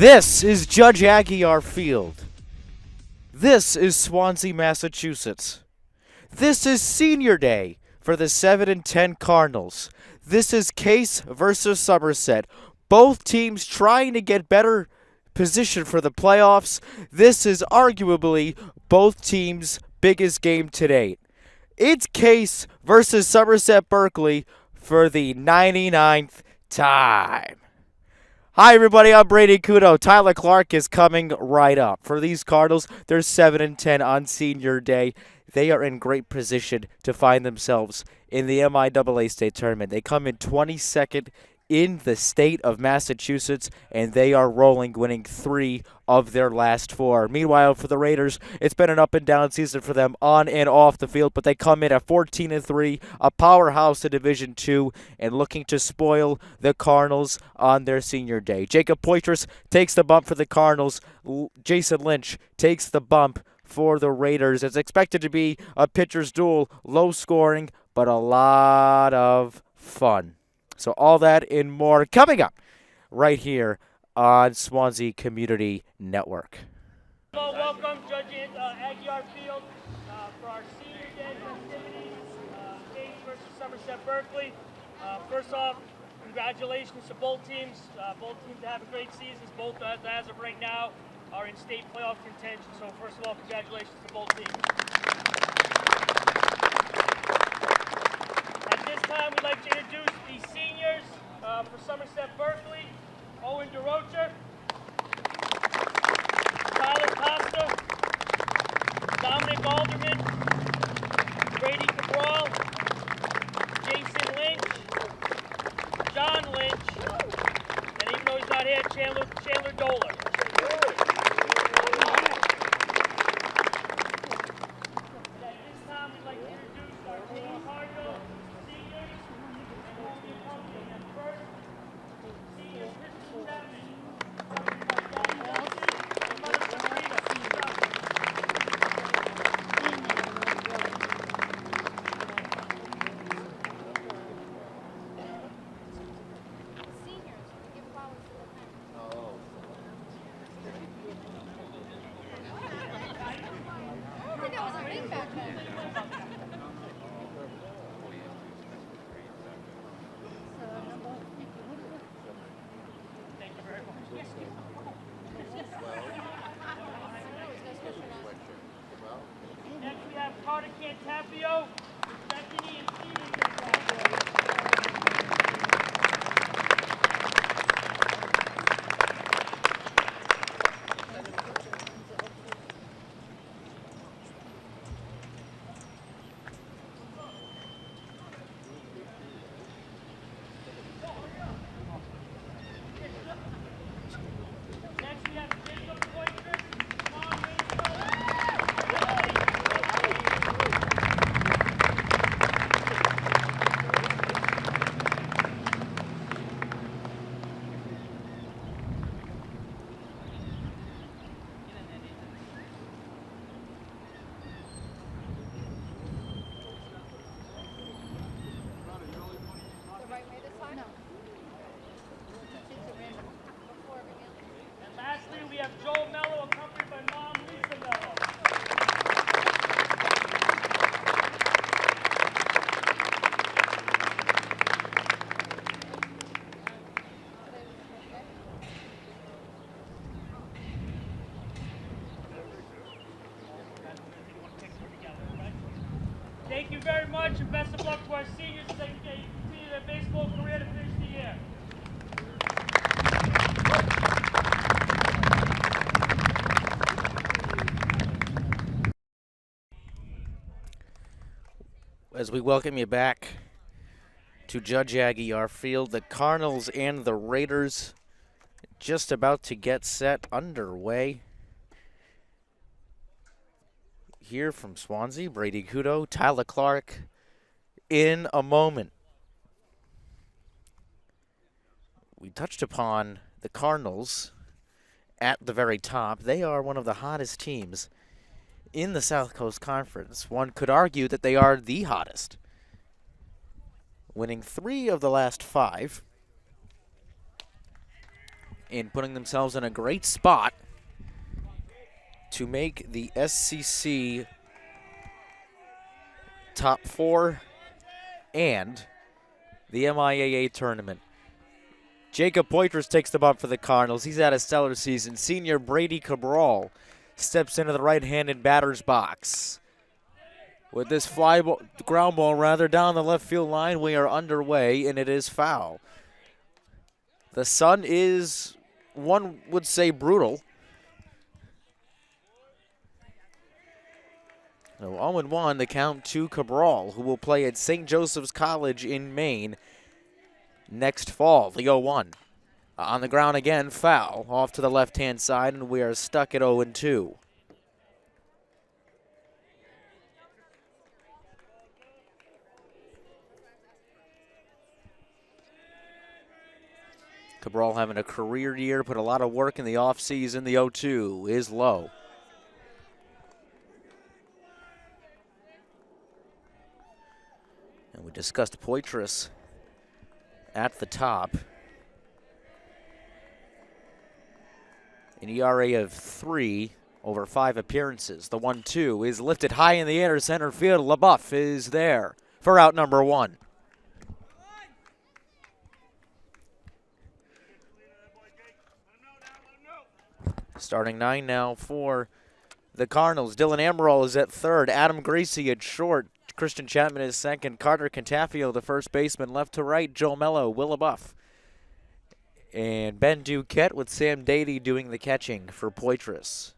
This is Judge Aguiar Field. This is Swansea, Massachusetts. This is Senior Day for the 7-10 Cardinals. This is Case versus Somerset. Both teams trying to get better position for the playoffs. This is arguably both teams' biggest game to date. It's Case versus Somerset Berkley for the 99th time. Hi, everybody. I'm Brady Kudo. Tyler Clark is coming right up. For these Cardinals, they're 7-10 on Senior Day. They are in great position to find themselves in the MIAA state tournament. They come in 22nd in the state of Massachusetts, and they are rolling, winning 3 of their last 4. Meanwhile, for the Raiders, it's been an up-and-down season for them on and off the field, but they come in at 14-3, a powerhouse in Division II, and looking to spoil the Cardinals on their Senior Day. Jacob Poitras takes the bump for the Cardinals. Jason Lynch takes the bump for the Raiders. It's expected to be a pitcher's duel, low scoring, but a lot of fun. So all that and more coming up right here on Swansea Community Network. Hello, welcome, Judge Aguiar Field for our Senior Day festivities, Case versus Somerset Berkley. First off, congratulations to both teams. Both teams have great seasons. Both, as of right now, are in state playoff contention. So first of all, congratulations to both teams. At this time, we'd like to introduce the seniors for Somerset Berkley. Owen DeRocher, Tyler Costa, Dominic Alderman, Brady Cabral, Jason Lynch, John Lynch, and even though he's not here, Chandler Doler. At this time, we'd like to introduce our team Cardinals seniors and who will be accompanying them first. Seniors Christian Chapman, accompanied by Danny Nelson and Mother Sabrina. Next we have Carter Cantapio, Bethany and Steven Cantapio. Next we have Jacob Poitras, Tom And lastly, we have Joel Mello, accompanied by Mom Lisa Mello. Thank you very much, and best of luck to our seniors as they continue their baseball career to finish the year. As we welcome you back to Judge Aguiar Field, the Cardinals and the Raiders just about to get set underway. Here from Swansea, Brady Kudo, Tyler Clark in a moment. We touched upon the Cardinals at the very top. They are one of the hottest teams in the South Coast Conference. One could argue that they are the hottest, winning 3 of the last 5. in putting themselves in a great spot to make the SCC top 4 and the MIAA tournament. Jacob Poitras takes the bump for the Cardinals. He's had a stellar season. Senior Brady Cabral steps into the right-handed batter's box. With this ground ball down the left field line, we are underway, and it is foul. The sun is, one would say, brutal. So 0-1, the count to Cabral, who will play at St. Joseph's College in Maine next fall, the 0-1. On the ground again, foul, off to the left-hand side, and we are stuck at 0-2. Cabral having a career year, put a lot of work in the offseason. The 0-2 is low. And we discussed Poitras at the top. An ERA of 3 over 5 appearances. The 1-2 is lifted high in the air, center field. LaBeouf is there for out number 1. Starting 9 now for the Cardinals. Dylan Amaral is at third. Adam Gracie at short. Christian Chapman is second. Carter Cantafio, the first baseman, left to right. Joe Mello, Will LaBeouf. And Ben Duquette with Sam Dady doing the catching for Poitras.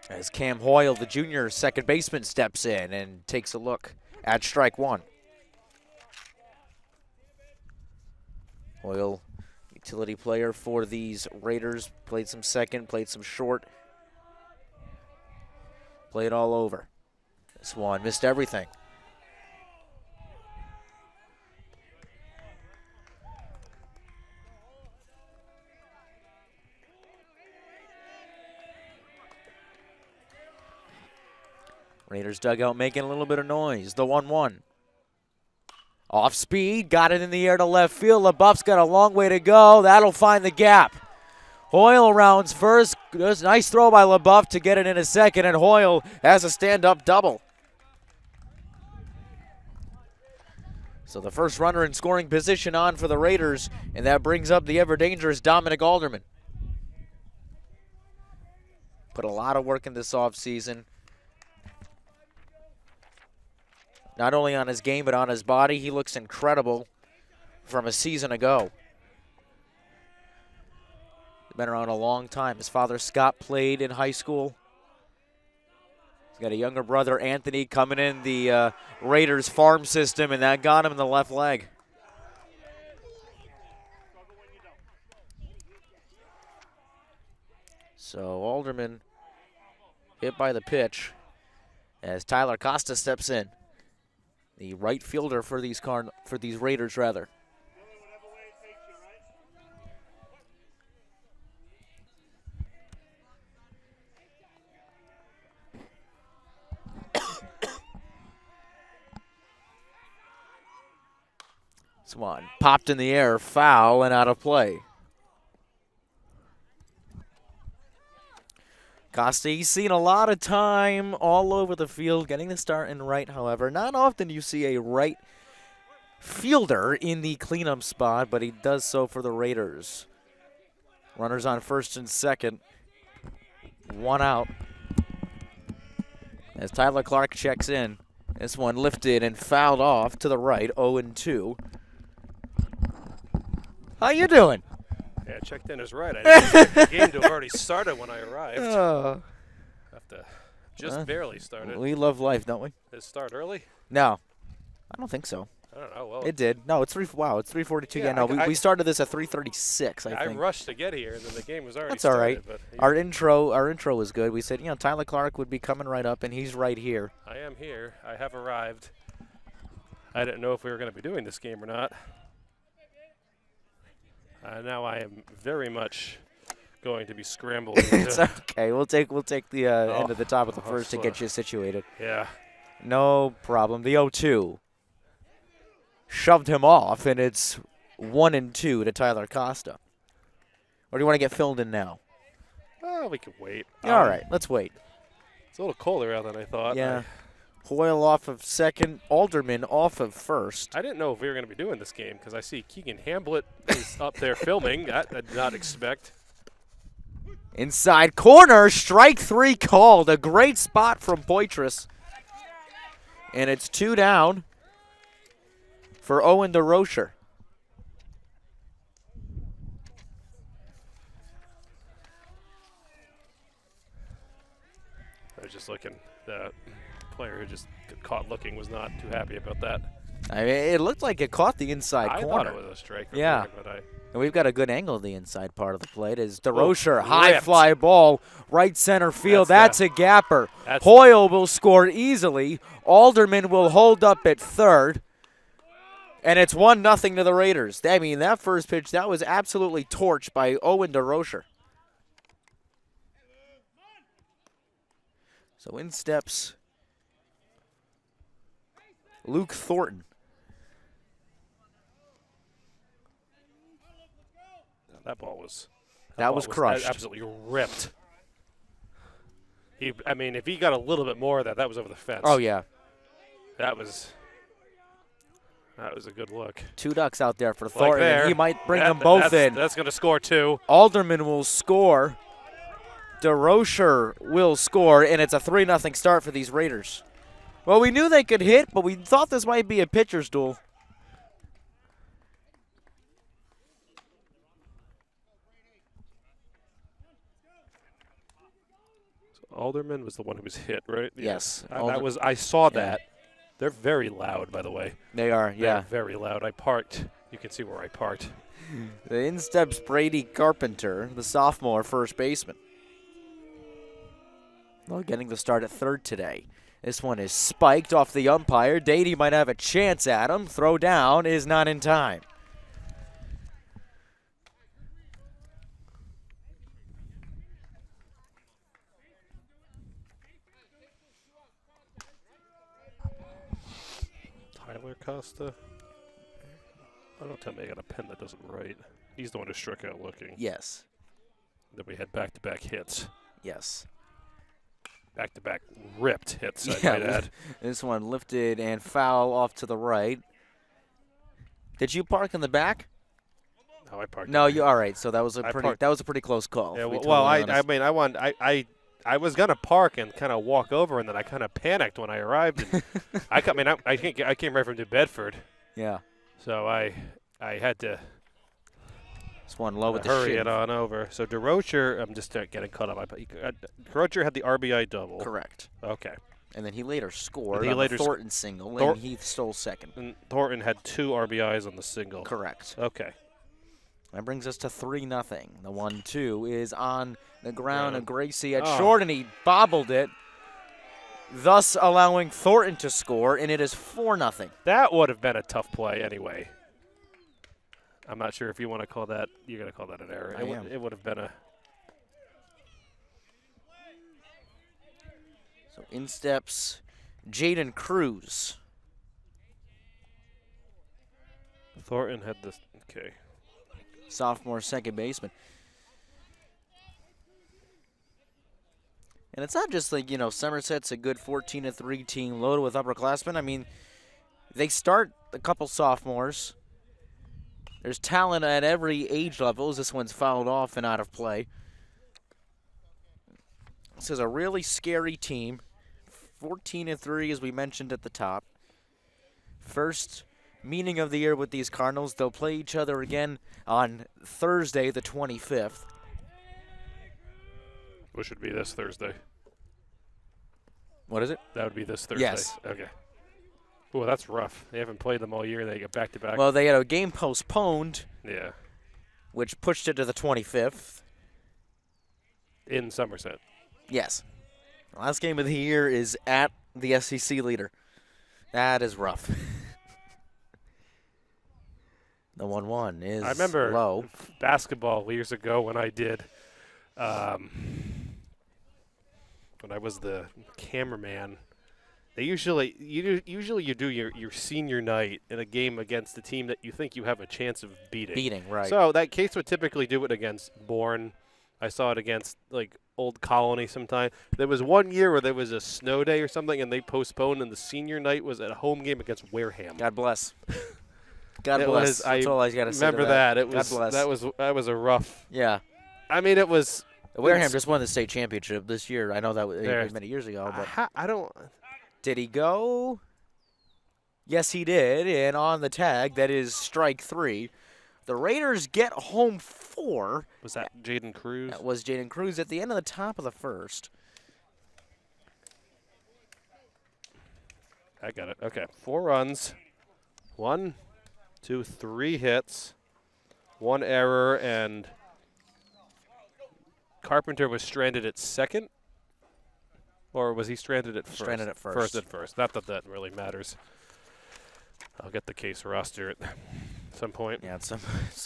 As Cam Hoyle, the junior second baseman, steps in and takes a look at strike 1. Hoyle, utility player for these Raiders, played some second, played some short. Played all over. This one missed everything. Raiders dugout making a little bit of noise. The 1-1. Off speed, got it in the air to left field. LaBeouf's got a long way to go. That'll find the gap. Hoyle rounds first. There's a nice throw by LaBeouf to get it in a second, and Hoyle has a stand-up double. So the first runner in scoring position on for the Raiders, and that brings up the ever-dangerous Dominic Alderman. Put a lot of work in this offseason. Not only on his game, but on his body. He looks incredible from a season ago. Been around a long time. His father, Scott, played in high school. He's got a younger brother, Anthony, coming in the Raiders farm system, and that got him in the left leg. So Alderman hit by the pitch as Tyler Costa steps in. The right fielder for these Raiders, rather. Swan popped in the air, foul, and out of play. Costa, he's seen a lot of time all over the field, getting the start in right, however. Not often you see a right fielder in the cleanup spot, but he does so for the Raiders. Runners on first and second. 1 out. As Tyler Clark checks in. This one lifted and fouled off to the right, 0-2. How you doing? Yeah, checked in is right. I didn't expect the game to have already started when I arrived. Have to just barely started. We love life, don't we? Did it start early? No, I don't think so. I don't know. Well, it did. No, it's 3:42. Yeah, no, we started this at 3:36. I think. I rushed to get here, and then the game was already That's all right. started. But our intro was good. We said, Tyler Clark would be coming right up, and he's right here. I am here. I have arrived. I didn't know if we were going to be doing this game or not. Now I am very much going to be scrambled. It's okay. We'll take the end of the top of the first to get you situated. Yeah. No problem. The 0-2 shoved him off, and it's 1 and 2 to Tyler Costa. Or do you want to get filled in now? Oh, we can wait. All right, let's wait. It's a little colder out than I thought. Yeah. Hoyle off of second, Alderman off of first. I didn't know if we were going to be doing this game because I see Keegan Hamblett is up there filming. That I did not expect. Inside corner, strike 3 called. A great spot from Poitras. And it's 2 down for Owen DeRocher. I was just looking. The player who just got caught looking was not too happy about that. I mean, it looked like it caught the inside I corner. thought it was a strike. Yeah. There, but And we've got a good angle of the inside part of the plate. As DeRocher, Oh, high ripped. fly ball, right center field. That's That's a gapper. that's- Hoyle will score easily. Alderman will hold up at third. And it's 1-0 to the Raiders. I mean, that first pitch, that was absolutely torched by Owen DeRocher. So in steps Luke Thornton. that ball was. That was crushed. Absolutely ripped. I mean, if he got a little bit more of that, that was over the fence. Oh, yeah. That was a good look. 2 ducks out there for Like Thornton. there. And he might bring them both in. That's going to score 2. Alderman will score. DeRocher will score, and it's a 3-0 start for these Raiders. Well, we knew they could hit, but we thought this might be a pitcher's duel. Alderman was the one who was hit, right? Yes. I saw Yeah. that. They're very loud, by the way. They are, yeah. They're very loud. I parked. You can see where I parked. The in steps Brady Carpenter, the sophomore first baseman. Well, getting the start at third today. This one is spiked off the umpire. Dady might have a chance at him. Throw down is not in time. Tyler Costa. Oh, don't tell me I got a pen that doesn't write. He's the one who struck out looking. Yes. Then we had back-to-back hits. Yes. Back-to-back ripped hits, I might Yeah, add. this one lifted and foul off to the right. Did you park in the back? No, I parked. No, you all right. So that was a I pretty parked- pretty close call. Yeah, to be well, totally I honest. I was gonna park and kind of walk over, and then I kind of panicked when I arrived. And I came right from New Bedford, Yeah. so I had to This one low with the hurry shin. it on over. So DeRocher, I'm just getting caught up. DeRocher had the RBI double. Correct. Okay. And then he later scored he on later the Thornton single, Thor- and Heath stole second. And Thornton had 2 RBIs on the single. Correct. Okay. That brings us to 3-0. The 1-2 is on the ground, Yeah. and Gracie at Oh. short, and he bobbled it, thus allowing Thornton to score, and it is 4-0. That would have been a tough play anyway. I'm not sure if you want to call that. You're going to call that an error. I am. It would have been a. So in steps Jaden Cruz. Thornton had this. Okay. Sophomore second baseman. And it's not just like, Somerset's a good 14-3 team loaded with upperclassmen. I mean, they start a couple sophomores. There's talent at every age level as this one's fouled off and out of play. This is a really scary team. 14-3, as we mentioned at the top. First meeting of the year with these Cardinals. They'll play each other again on Thursday, the 25th. Which would be this Thursday. What is it? That would be this Thursday. Yes. Okay. Ooh, that's rough. They haven't played them all year. They get back-to-back. Well, they had a game postponed, Yeah. which pushed it to the 25th. In Somerset. Yes. The last game of the year is at the SEC leader. That is rough. The 1-1 is I remember low. basketball years ago when I did. When I was the cameraman They usually you do your senior night in a game against a team that you think you have a chance of beating. Right. So that case would typically do it against Bourne. I saw it against like Old Colony sometime. There was one year where there was a snow day or something, and they postponed, and the senior night was at a home game against Wareham. God bless. God bless. That's all I got to say. Remember that? It was was that was a rough. Yeah. I mean, it was. Wareham just won the state championship this year. I know that was many years ago, but I don't. Did he go? Yes, he did. And on the tag, that is strike 3. The Raiders get home 4. Was that Jaden Cruz? That was Jaden Cruz at the end of the top of the first. I got it. Okay, 4 runs. 1, 2, 3 hits. 1 error, and Carpenter was stranded at second. Or was he stranded at first? Stranded at first. First at first. Not that that really matters. I'll get the case roster at some point. Yeah, at some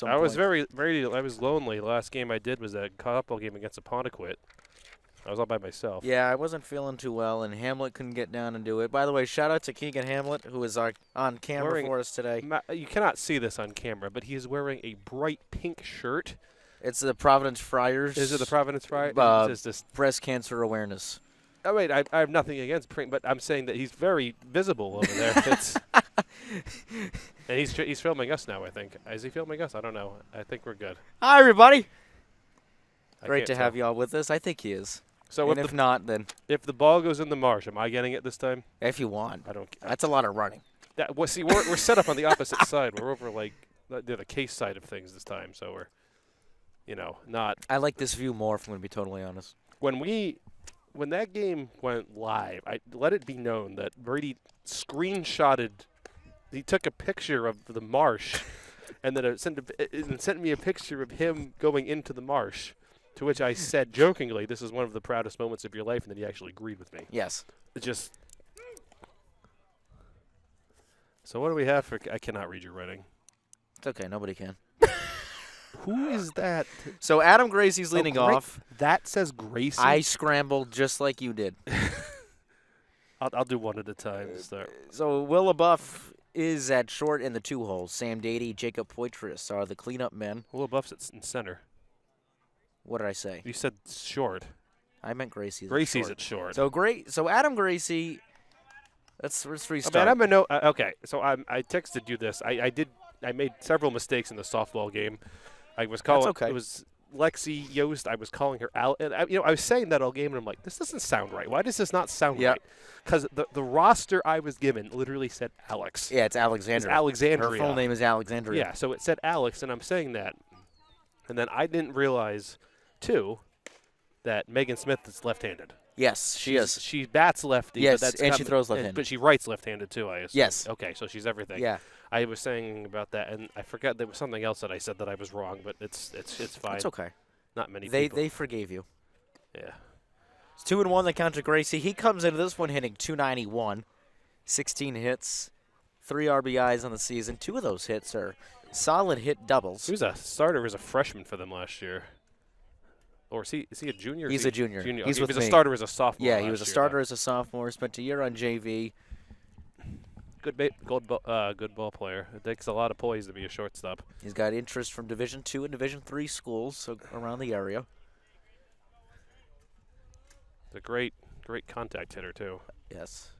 I was point. I was lonely. The last game I did was a couple game against Apponequet. I was all by myself. Yeah, I wasn't feeling too well, and Hamlet couldn't get down and do it. By the way, shout out to Keegan Hamlet, who is on camera for us today. You cannot see this on camera, but he is wearing a bright pink shirt. It's the Providence Friars. Is it the Providence Friars? It's just breast cancer awareness. Oh, wait, I have nothing against print, but I'm saying that he's very visible over there. And he's filming us now, I think. Is he filming us? I don't know. I think we're good. Hi, everybody. I Great can't to tell. have you all with us. I think he is. So and if not, then if the ball goes in the marsh, am I getting it this time? if you want. I don't. That's a lot of running. See, we're set up on the opposite side. We're over like the case side of things this time, so we're, not. I like this view more, if I'm going to be totally honest. When that game went live, I let it be known that Brady screenshotted. He took a picture of the marsh, and then sent me a picture of him going into the marsh. To which I said jokingly, "This is one of the proudest moments of your life," and then he actually agreed with me. Yes. It just. So what do we have for? I cannot read your writing. It's okay. Nobody can. Who is that? So Adam Gracie's leading off. That says Gracie. I scrambled just like you did. I'll do one at a time. So Will LaBeouf is at short in the 2 holes. Sam Dady, Jacob Poitras are the cleanup men. Will LaBeouf's in center. What did I say? You said short. I meant Gracie's. Gracie's at short. So Adam Gracie. Let's restart. Man, I'm a no. Okay, so I texted you this. I made several mistakes in the softball game. I was calling. That's okay. It was Lexi Yost. I was calling her Al. And I was saying that all game, and I'm like, this doesn't sound right. Why does this not sound right? Because the roster I was given literally said Alex. Yeah, it's Alexandria. It's Alexandria. Her full name is Alexandria. Yeah, so it said Alex, and I'm saying that. And then I didn't realize, too, that Megan Smith is left-handed. Yes, she is. She bats lefty. Yes, but and she throws left-handed. But she writes left-handed, too, I assume. Yes. Okay, so she's everything. Yeah. I was saying about that, and I forgot there was something else that I said that I was wrong, but it's fine. It's okay. Not many people. people. They forgave you. Yeah. It's 2-1 that count to Gracie. He comes into this one hitting .291, 16 hits, 3 RBIs on the season. 2 of those hits are solid hit doubles. He was a starter as a freshman for them last year. Or is he a junior? He's a junior. Junior. He's okay, with he was me. a starter as a sophomore. Yeah, he was a starter though. as a sophomore. Spent a year on JV. Good ball player. It takes a lot of poise to be a shortstop. He's got interest from Division II and Division III schools so around the area. He's a great contact hitter too. Yes.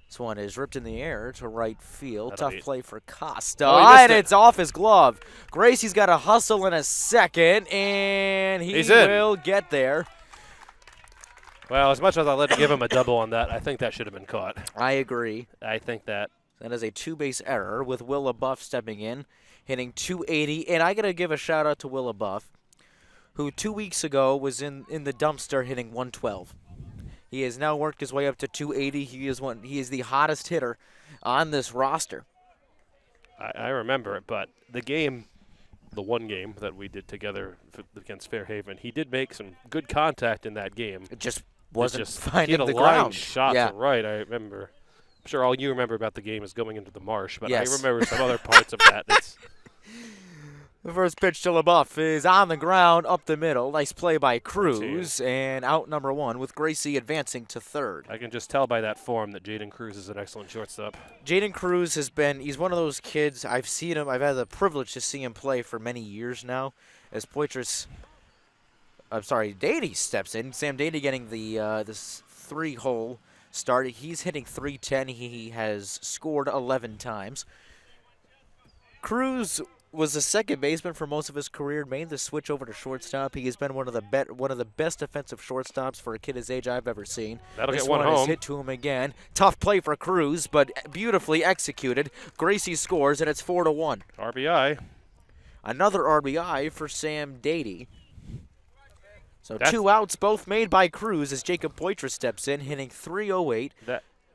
This one is ripped in the air to right field. That'll Tough be play for Costa. Oh, he missed and it. it's off his glove. Gracie's got a hustle in a second, and he He's in. will get there. Well, as much as I'd like to give him a double on that, I think that should have been caught. I agree. I think that. That is a 2-base error with Will LaBeouf stepping in, hitting .280. And I got to give a shout-out to Will LaBeouf, who 2 weeks ago was in the dumpster hitting .112. He has now worked his way up to .280. He is the hottest hitter on this roster. I remember it, but the one game that we did together against Fairhaven, he did make some good contact in that game. It just wasn't he finding had a the line ground. shot Yeah. to right. I remember. I'm sure all you remember about the game is going into the marsh, but Yes. I remember some other parts of that. The first pitch to LaBeouf is on the ground, up the middle. Nice play by Cruz, and out number 1 with Gracie advancing to third. I can just tell by that form that Jaden Cruz is an excellent shortstop. Jaden Cruz he's one of those kids, I've seen him, I've had the privilege to see him play for many years now. As Dady steps in. Sam Dady getting this 3-hole start. He's hitting .310. He has scored 11 times. Cruz was a second baseman for most of his career, made the switch over to shortstop. He has been one of the best defensive shortstops for a kid his age I've ever seen. That'll this get one one is home. hit to him again. Tough play for Cruz, but beautifully executed. Gracie scores, and it's 4-1. RBI. Another RBI for Sam Dady. So 2 outs, both made by Cruz as Jacob Poitras steps in, hitting .308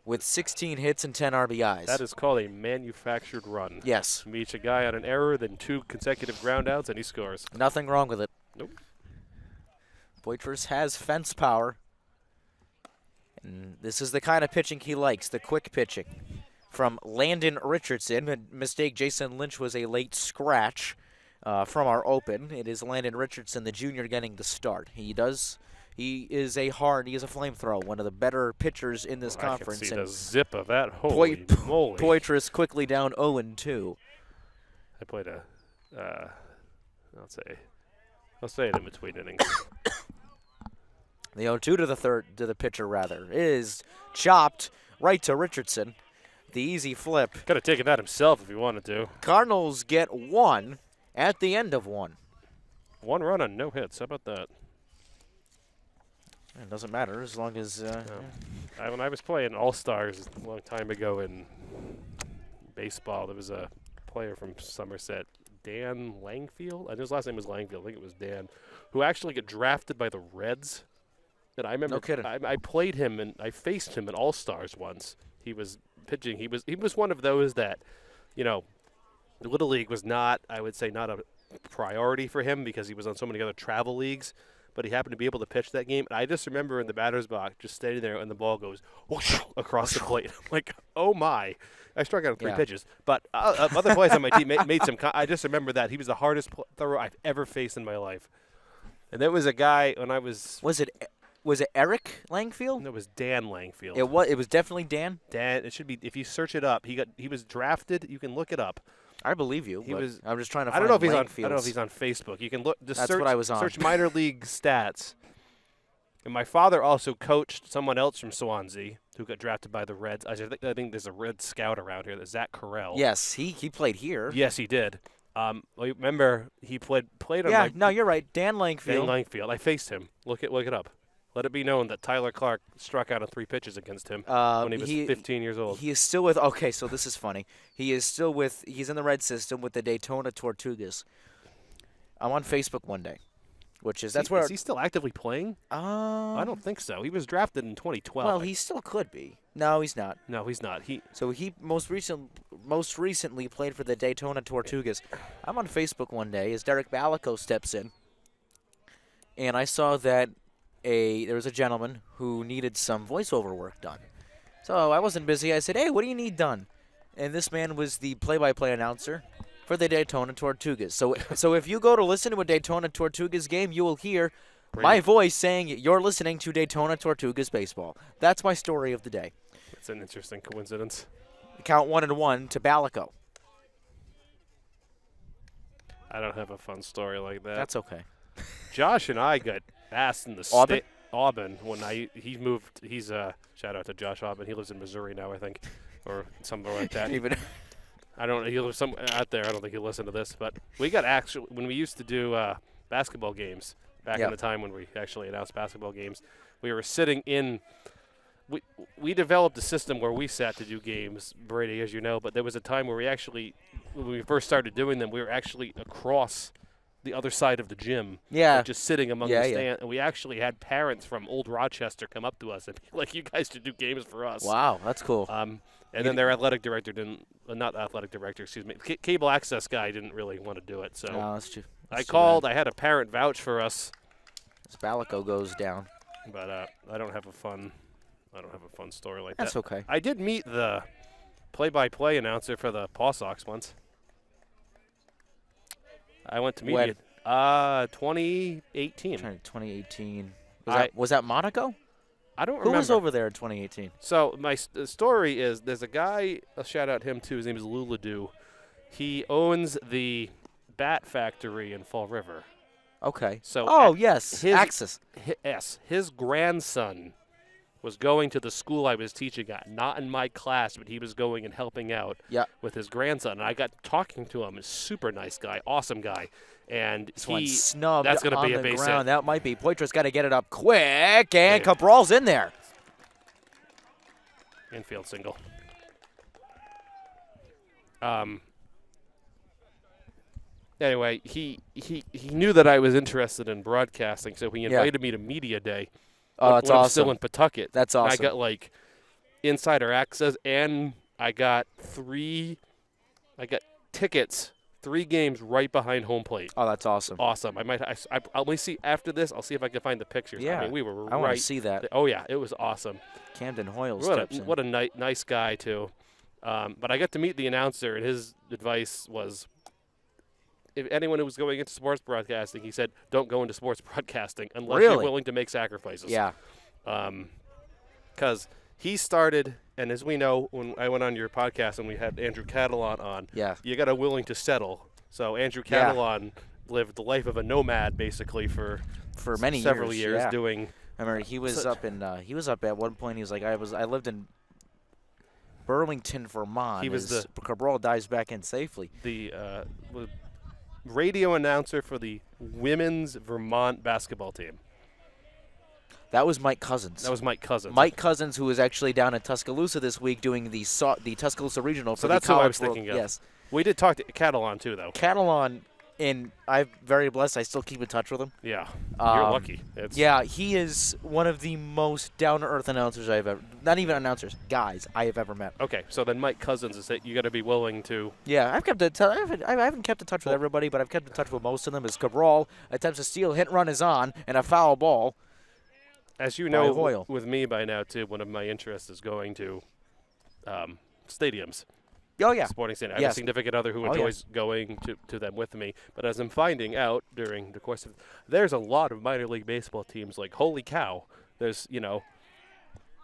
with 16 hits and 10 RBIs. That is called a manufactured run. Yes. Meets a guy on an error, then 2 consecutive ground outs, and he scores. Nothing wrong with it. Nope. Poitras has fence power. And this is the kind of pitching he likes, the quick pitching. From Landon Richardson, a mistake, Jason Lynch was a late scratch from our open. It is Landon Richardson, the junior, getting the start. He is a flamethrower, one of the better pitchers in this conference. I can see the zip of that. Holy moly. Poitras quickly down 0-2. I played I'll say it in between innings. The 0-2 to the pitcher is chopped right to Richardson. The easy flip. Could have taken that himself if he wanted to. Cardinals get 1 at the end of 1. 1 run on no hits. How about that? It doesn't matter as long as. When I was playing All-Stars a long time ago in baseball, there was a player from Somerset, Dan Langfield. I know his last name was Langfield. I think it was Dan, who actually got drafted by the Reds. And I remember, no kidding. I played him and I faced him in All-Stars once. He was pitching. He was one of those that, the Little League was not, I would say, not a priority for him because he was on so many other travel leagues. But he happened to be able to pitch that game. And I just remember in the batter's box just standing there and the ball goes whoosh across the plate. I'm like, oh, my. I struck out on 3 pitches. But other players on my team made some – I just remember that. He was the hardest thrower I've ever faced in my life. And there was a guy when I was – Was it Eric Langfield? No, it was Dan Langfield. It was definitely Dan? Dan, it should be – if you search it up, he was drafted. You can look it up. I believe you. I'm just trying to find I don't know if he's on Facebook. You can look. That's what I was on. Search minor league stats. And my father also coached someone else from Swansea who got drafted by the Reds. I think there's a Red scout around here. That's Zach Carell. Yes, he played here. Yes, he did. Remember he played on. Yeah, no, you're right. Dan Langfield. Dan Langfield. I faced him. Look it up. Let it be known that Tyler Clark struck out on 3 pitches against him when he was 15 years old. He is still with – okay, so this is funny. He's in the red system with the Daytona Tortugas. I'm on Facebook one day, Is he still actively playing? I don't think so. He was drafted in 2012. Well, he still could be. No, he's not. No, he's not. He most recently played for the Daytona Tortugas. I'm on Facebook one day as Derek Balico steps in, and I saw that there was a gentleman who needed some voiceover work done. So I wasn't busy. I said, hey, what do you need done? And this man was the play-by-play announcer for the Daytona Tortugas. So if you go to listen to a Daytona Tortugas game, you will hear my voice saying you're listening to Daytona Tortugas baseball. That's my story of the day. It's an interesting coincidence. Count 1-1 to Balico. I don't have a fun story like that. That's okay. Josh and I got asked in the Aubin? Aubin when he moved. He's shout out to Josh Aubin. He lives in Missouri now, I think, or something like that. I don't know. He lives somewhere out there. I don't think he'll listen to this. But we got actually when we used to do basketball games back in the time when we actually announced basketball games, we were sitting in. We developed a system where we sat to do games, Brady, as you know. But there was a time where when we first started doing them, we were actually across the other side of the gym. Yeah. Just sitting among the stand. And we actually had parents from Old Rochester come up to us and be like, you guys should do games for us. Wow, that's cool. And then their athletic director cable access guy didn't really want to do it. So no, that's true. I called. I had a parent vouch for us. As Balico goes down. But I don't have a fun story like that. That's okay. I did meet the play-by-play announcer for the Paw Sox once. I went to When? media. 2018. 2018. I- Was that Monaco? I don't Who remember. was over there in 2018? So my story is there's a guy, I'll shout out him too, his name is Luladu. He owns the Bat Factory in Fall River. Okay. So Oh, yes. his- Axis. His grandson was going to the school I was teaching at, not in my class, but he was going and helping out Yeah. with his grandson. And I got talking to him, a super nice guy, awesome guy. And This one he, snubbed that's gonna on be a the base ground. hit. That might be. Poitras's got to get it up quick, and Yeah. Cabral's in there. Infield single. Anyway, he knew that I was interested in broadcasting, so he invited me to media day. Oh, that's when I was still awesome. in Pawtucket. That's And I awesome. got like insider access, and I got tickets, 3 games right behind home plate. Oh, that's awesome. Awesome. I'll only see after this. I'll see if I can find the pictures. Yeah. I mean, we were I want right. to see that. Oh yeah, it was awesome. Camden Hoyle What steps in. a nice guy too. But I got to meet the announcer, and his advice was, if anyone who was going into sports broadcasting, he said, don't go into sports broadcasting unless you're Really? willing to make sacrifices. Yeah. Because he started, and as we know, when I went on your podcast and we had Andrew Catalan on, Yeah. you got to willing to settle. So Andrew Yeah. Catalan lived the life of a nomad basically for Many several years. years Yeah. doing. I remember he was So- up in. He was up at one point. He was like, I lived in Burlington, Vermont. He was as Cabral dives back in safely. the radio announcer for the women's Vermont basketball team. That was Mike Cousins. That was Mike Cousins. Mike Cousins, who was actually down in Tuscaloosa this week doing the Tuscaloosa Regional. So for that's the who I College was thinking World. of. Yes, We did talk to Catalan too, though. Catalan, and I'm very blessed. I still keep in touch with him. Yeah, you're Um, lucky. It's, Yeah, he is one of the most down-to-earth announcers I've ever. Not even announcers, guys I have ever met. Okay, so then Mike Cousins is that you got to be willing to. Yeah, I've kept I haven't kept in touch with everybody, but I've kept in touch with most of them. As Cabral attempts to steal, hit and run is on, and a foul ball. As you By know, Hoyle. with me by now too, one of my interests is going to stadiums, Oh yeah, sporting stadiums. I have a Yes. significant other who Oh, yeah. enjoys going to them with me. But as I'm finding out during the course of, there's a lot of minor league baseball teams. Like, holy cow, there's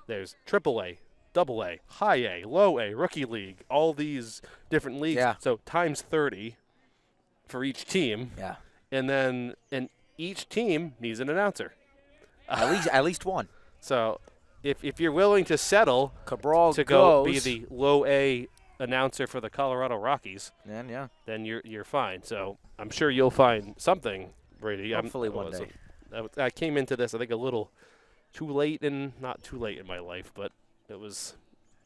there's AAA, AA, High A, Low A, Rookie League, all these different leagues. Yeah. So times 30 for each team, yeah. and each team needs an announcer. At least one. So if you're willing to settle Cabral to go goes. be the Low A announcer for the Colorado Rockies, And yeah, then you're fine. So I'm sure you'll find something, Brady. hopefully one day. I came into this, I think, a little too late, and not too late in my life, but it was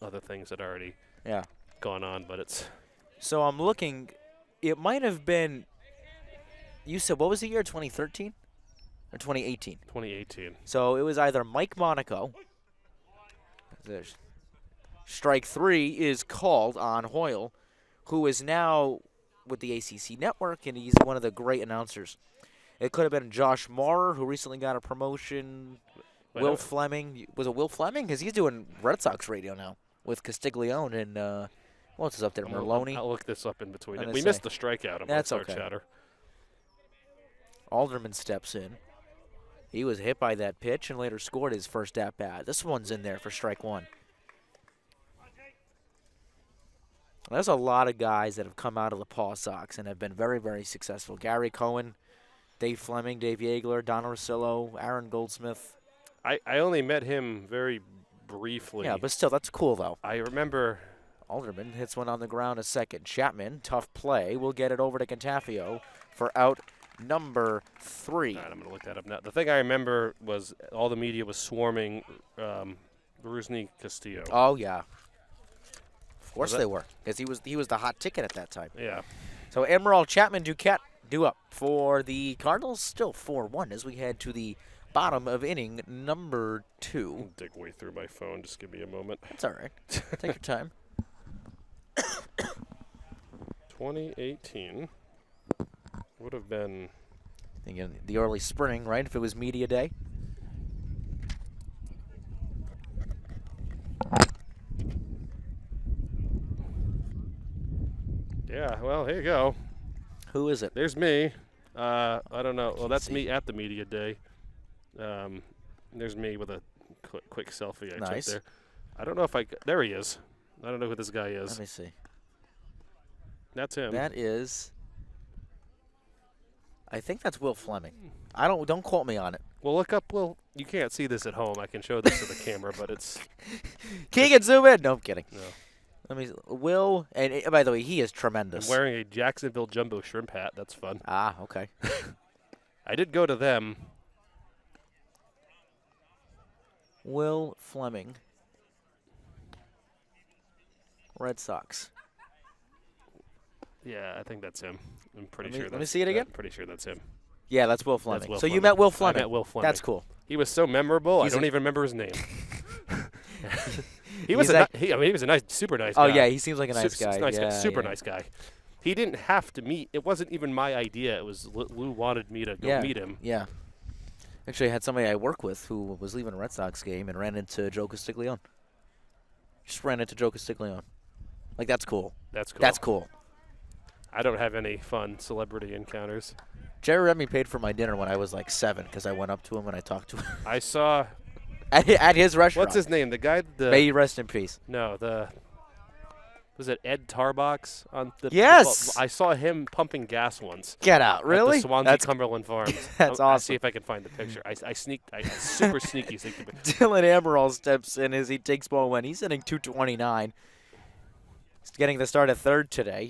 other things that already Yeah. gone on. But it's So I'm looking. It might have been. You said what was the year? 2013 or 2018? 2018. So it was either Mike Monaco. There's strike 3 is called on Hoyle, who is now with the ACC network, and he's one of the great announcers. It could have been Josh Maurer, who recently got a promotion. Wait, Will no. Fleming. Was it Will Fleming? Because he's doing Red Sox radio now with Castiglione and what else is up there? Merlone. I'll look this up in between. I'm We gonna missed say. the strikeout. I'm That's gonna start okay. chatter. Alderman steps in. He was hit by that pitch and later scored his first at bat. This one's in there for strike 1. There's a lot of guys that have come out of the Paw Sox and have been very, very successful. Gary Cohen, Dave Fleming, Dave Yeagler, Don Orsillo, Aaron Goldsmith. I only met him very briefly. Yeah, but still, that's cool, though. I remember. Alderman hits one on the ground a second. Chapman, tough play, will get it over to Cantafio for out number 3. All right, I'm going to look that up now. The thing I remember was all the media was swarming Rusney Castillo. Oh, yeah. Of course that- they were, because he was the hot ticket at that time. Yeah. So Emerald, Chapman, Duquette due up for the Cardinals. Still 4-1 as we head to the bottom of inning number 2. I'll dig way through my phone. Just give me a moment. That's all right. Take your time. 2018 would have been. Thinking the early spring, right? If it was media day. Yeah, well, here you go. Who is it? There's me. I don't know. Well, that's see. me at the media day. There's me with a quick selfie I Nice. took there. I don't know if there he is. I don't know who this guy is. Let me see. That's him. That is. I think that's Will Fleming. Don't quote me on it. Well, look up. Well, you can't see this at home. I can show this to the camera, but it's. Can you zoom in? No, I'm kidding. No. Let me. Will, and by the way, he is I'm tremendous. wearing a Jacksonville Jumbo Shrimp hat. That's fun. Ah, okay. I did go to them. Will Fleming. Red Sox. Yeah, I think that's him. I'm pretty Let me- sure. let me see it again. I'm pretty sure that's him. Yeah, that's Will Fleming. Will so you Fleming. met Will I Fleming. met Will Fleming. That's cool. He was so memorable. He's I don't a- even remember his name. He He's was like- he was a nice, super nice Oh guy. yeah, he seems like a nice guy. Yeah, super yeah. nice guy. He didn't have to meet. It wasn't even my idea. It was Lou wanted me to go meet him. Yeah. Actually, I had somebody I work with who was leaving a Red Sox game and ran into Joe Castiglione. Just ran into Joe Castiglione. Like, that's cool. That's cool. That's cool. I don't have any fun celebrity encounters. Jerry Remy paid for my dinner when I was like 7 because I went up to him and I talked to him I saw. at his restaurant. What's his name? The guy. May he rest in peace. No, was it Ed Tarbox on the? Yes! I saw him pumping gas once. Get out. Really? At the Swansea That's Cumberland Farms. That's I'll awesome. see if I can find the picture. I super sneaky. Dylan Amaral steps in as he takes ball when he's hitting 229. He's getting the start at third today.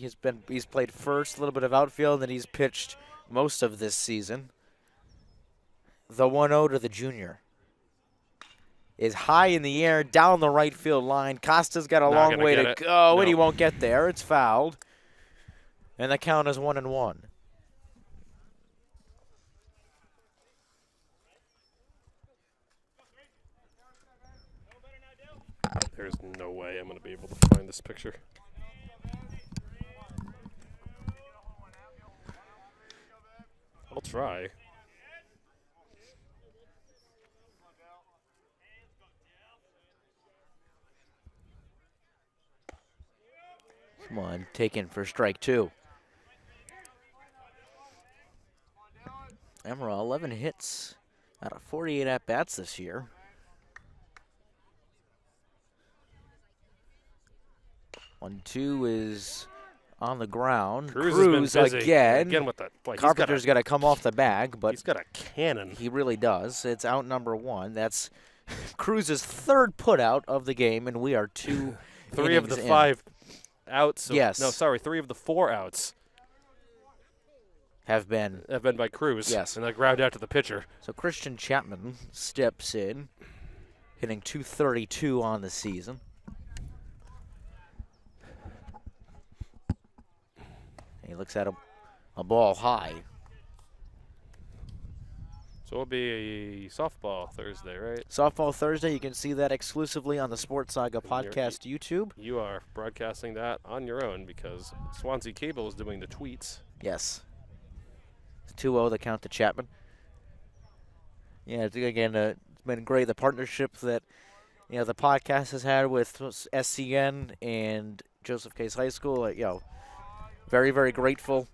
He's played first, a little bit of outfield, and he's pitched most of this season. The 1-0 to the junior is high in the air, down the right field line. Costa's got a Not long gonna way get to it. go, and he No. won't get there. It's fouled. And the count is 1-1. There's no way I'm going to be able to find this picture. I'll try. Come on, taken for strike 2. Amaral, 11 hits out of 48 at-bats this year. One, two is on the ground. Cruz has been busy. again. with the boy, Carpenter's got to come off the bag, but he's got a cannon. he really does. It's out number 1. That's Cruz's third putout of the game, and we are 2 Three of the innings in. 5 outs. Yes. No, sorry, 3 of the 4 outs have been. have been by Cruz. Yes. And they ground out to the pitcher. So Christian Chapman steps in, hitting 232 on the season. He looks at a ball high. So it'll be a softball Thursday, right? Softball Thursday, you can see that exclusively on the Sports Saga podcast YouTube. You are broadcasting that on your own because Swansea Cable is doing the tweets. Yes. It's 2-0 the count to Chapman. Yeah, it's been great. The partnership that the podcast has had with SCN and Joseph Case High School. Very, very grateful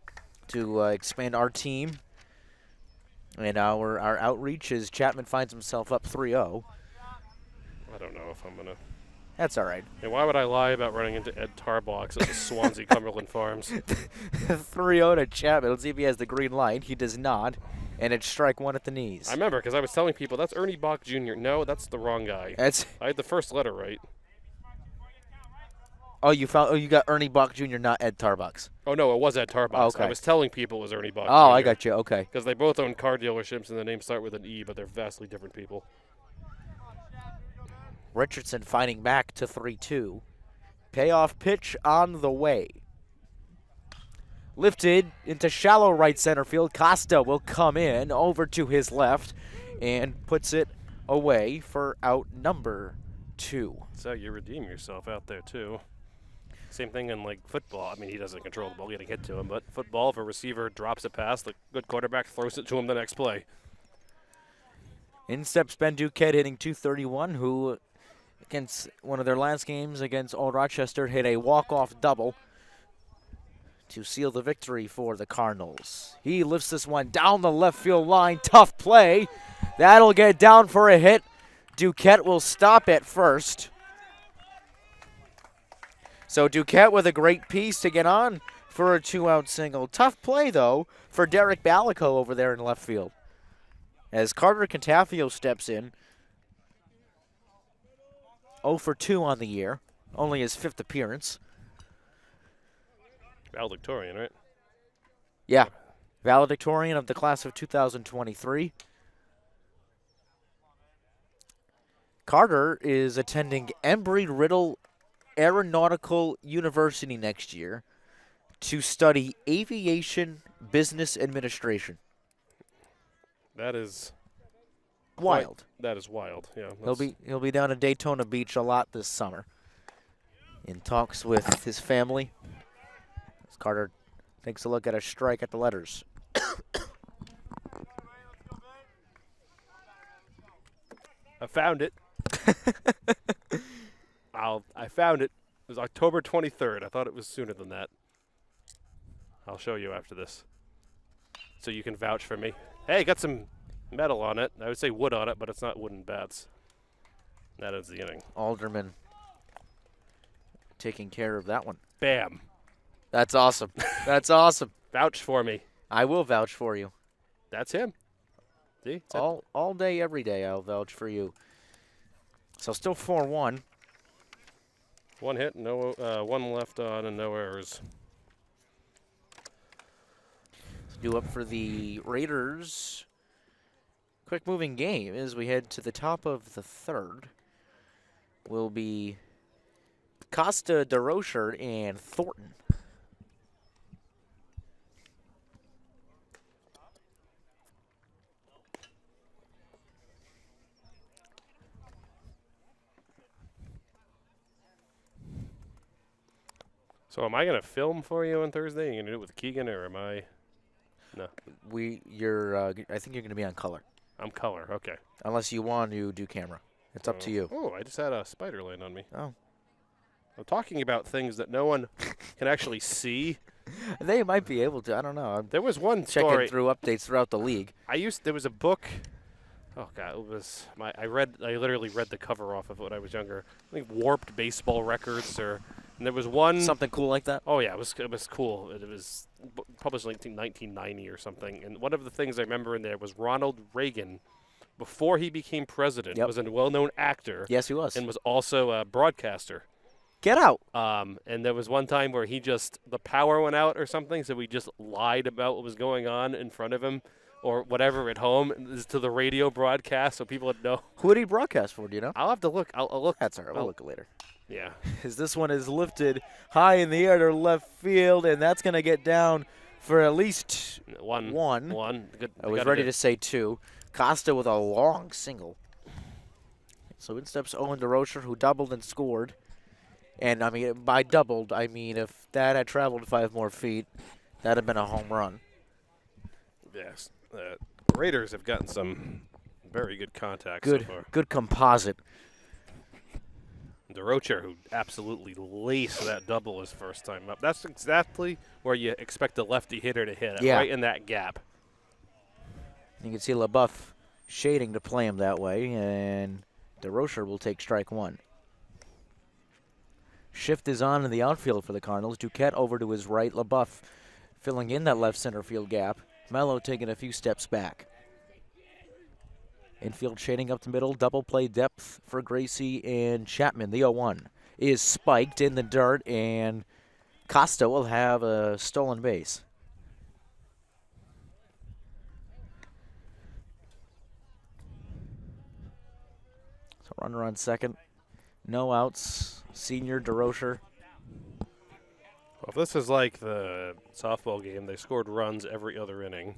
to expand our team. And our outreach as Chapman finds himself up 3-0. I don't know if I'm going to. That's all right. And why would I lie about running into Ed Tarbox at the Swansea Cumberland Farms? 3-0 to Chapman. Let's see if he has the green light. He does not. And it's strike 1 at the knees. I remember because I was telling people that's Ernie Bach Jr. No, that's the wrong guy. I had the first letter right. You got Ernie Bach Jr., not Ed Tarbox. Oh, no, it was Ed Tarbox. Oh, okay. I was telling people it was Ernie Bach Jr. I got you. Okay. Because they both own car dealerships and the names start with an E, but they're vastly different people. Richardson fighting back to 3-2. Payoff pitch on the way. Lifted into shallow right center field. Costa will come in over to his left and puts it away for out number 2. So you redeem yourself out there, too. Same thing in, football. I mean, he doesn't control the ball getting hit to him, but football, if a receiver drops it past, the good quarterback throws it to him the next play. In steps Ben Duquette hitting 231, who against one of their last games against Old Rochester hit a walk-off double to seal the victory for the Cardinals. He lifts this one down the left field line. Tough play. That'll get down for a hit. Duquette will stop at first. So Duquette with a great piece to get on for a 2-out single. Tough play, though, for Derek Balico over there in left field. As Carter Cantafio steps in. 0 for 2 on the year. Only his 5th appearance. Valedictorian, right? Yeah. Valedictorian of the class of 2023. Carter is attending Embry-Riddle Aeronautical University next year to study aviation business administration. That is wild. That is wild. Yeah. He'll be down at Daytona Beach a lot this summer. In talks with his family. As Carter takes a look at a strike at the letters. I found it. I found it. It was October 23rd. I thought it was sooner than that. I'll show you after this, so you can vouch for me. Hey, got some metal on it. I would say wood on it, but it's not wooden bats. That is the inning. Alderman taking care of that one. Bam. That's awesome. That's awesome. Vouch for me. I will vouch for you. That's him. See? All day, every day, I'll vouch for you. So still 4-1. One hit, no, one left on, and no errors. Due up for the Raiders. Quick moving game as we head to the top of the third. Will be Costa, DeRocher, and Thornton. So am I going to film for you on Thursday? Are you going to do it with Keegan, or am I? No. I think you're going to be on color. I'm color, okay. Unless you want to do camera. It's up to you. Oh, I just had a spider land on me. Oh. I'm talking about things that no one can actually see. They might be able to. I don't know. I'm There was one checking story. through updates throughout the league. There was a book. Oh God, it was I literally read the cover off of it when I was younger. I think Warped Baseball Records, and there was one. Something cool like that? Oh yeah, it was cool. It was published in 1990 or something. And one of the things I remember in there was Ronald Reagan, before he became president, was a well-known actor. Yes, he was. And was also a broadcaster. Get out. And there was one time where the power went out or something, so we just lied about what was going on in front of him or whatever at home to the radio broadcast so people would know. Who did he broadcast for, do you know? I'll have to look. I'll look. That's all right. We'll look later. Yeah. As this one is lifted high in the air to left field, and that's going to get down for at least one. Good. I was ready to say 2. Costa with a long single. So in steps Owen DeRocher, who doubled and scored. And, I mean, by doubled, I mean if that had traveled 5 more feet, that would have been a home run. Yes. Raiders have gotten some very good contacts so far. Good composite. DeRocher, who absolutely laced that double his first time up. That's exactly where you expect a lefty hitter to hit it, right in that gap. You can see LaBeouf shading to play him that way, and DeRocher will take strike 1. Shift is on in the outfield for the Cardinals. Duquette over to his right. LaBeouf filling in that left center field gap. Mello taking a few steps back. Infield shading up the middle. Double play depth for Gracie and Chapman. The 0-1 is spiked in the dirt, and Costa will have a stolen base. So runner on second. No outs. Senior DeRocher. Well, if this is like the softball game, they scored runs every other inning.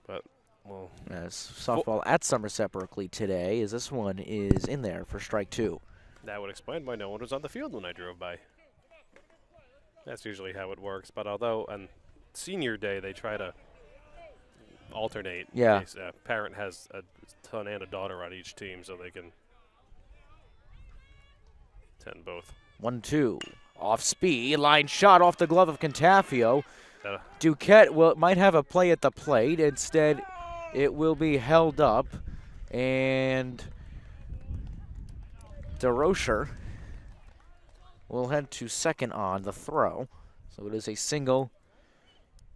But, well. Softball at Somerset Berkley today, as this one is in there for strike 2. That would explain why no one was on the field when I drove by. That's usually how it works. But although on senior day they try to alternate. Yeah. In case a parent has a son and a daughter on each team, so they can attend both. 1-2. Off speed. Line shot off the glove of Cantafio. Uh, Duquette might have a play at the plate. Instead, it will be held up. And DeRocher will head to second on the throw. So it is a single.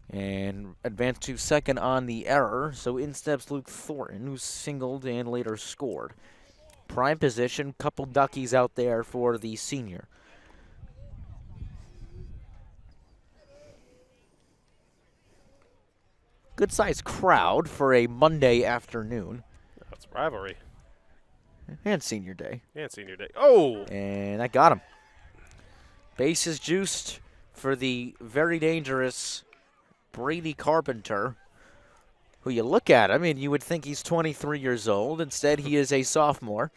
And advance to second on the error. So in steps Luke Thornton, who singled and later scored. Prime position, couple duckies out there for the senior. Good-sized crowd for a Monday afternoon. That's rivalry. And senior day. And senior day. Oh! And that got him. Bases juiced for the very dangerous Brady Carpenter, who you look at him and you would think he's 23 years old. Instead, he is a sophomore.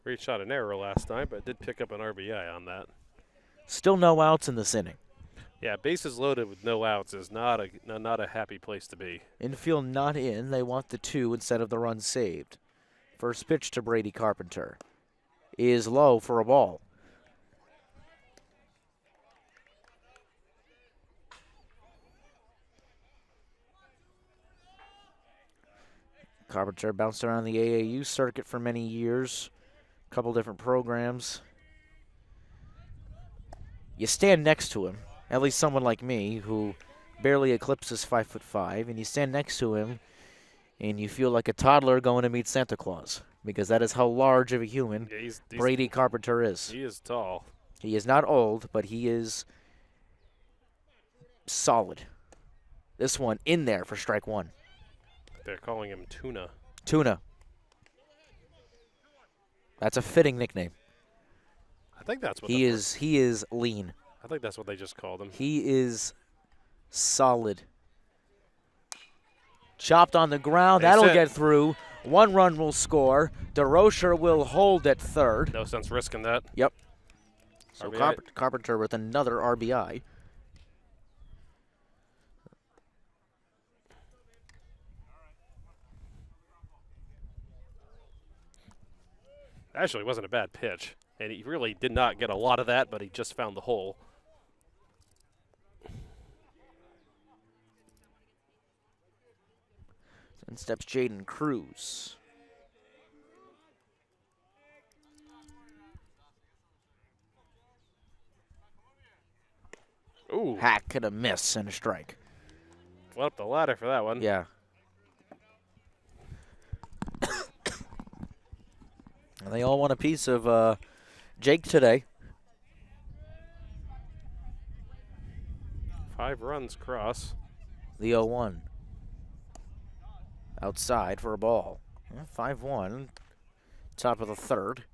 Reed shot an error last night, but did pick up an RBI on that. Still no outs in this inning. Yeah, bases loaded with no outs is not a happy place to be. Infield not in. They want the 2 instead of the run saved. First pitch to Brady Carpenter is low for a ball. Carpenter bounced around the AAU circuit for many years. A couple different programs. You stand next to him, at least someone like me who barely eclipses 5'5", and you stand next to him and you feel like a toddler going to meet Santa Claus, because that is how large of a human Brady Carpenter is. He is tall. He is not old, but he is solid. This one in there for strike 1. They're calling him Tuna. Tuna. That's a fitting nickname. I think that's what he is. He is lean. I think that's what they just called him. He is solid. Chopped on the ground. That'll get through. 1 run will score. DeRocher will hold at third. No sense risking that. Yep. So RBI. Carpenter with another RBI. Actually, it wasn't a bad pitch, and he really did not get a lot of that, but he just found the hole. In steps Jaden Cruz. Ooh. Hack and a miss and a strike. Well, up the ladder for that one. Yeah. And they all want a piece of Jake today. 5 runs cross. The 0-1. Outside for a ball. 5-1. Top of the third.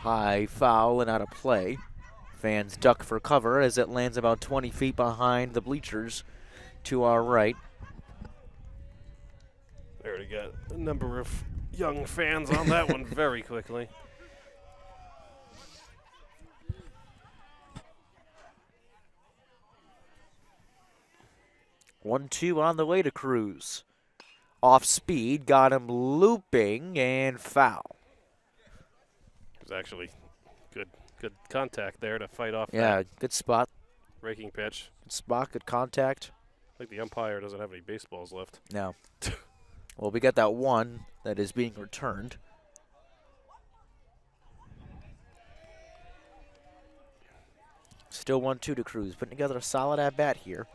High foul and out of play. Fans duck for cover as it lands about 20 feet behind the bleachers to our right. They already got a number of young fans on that one very quickly. One-two on the way to Cruz. Off speed, got him looping and foul. It was actually good contact there to fight off Yeah, good spot. raking pitch. Good spot, good contact. I think the umpire doesn't have any baseballs left. No. Well, we got that one that is being returned. Still 1-2 to Cruz, putting together a solid at-bat here.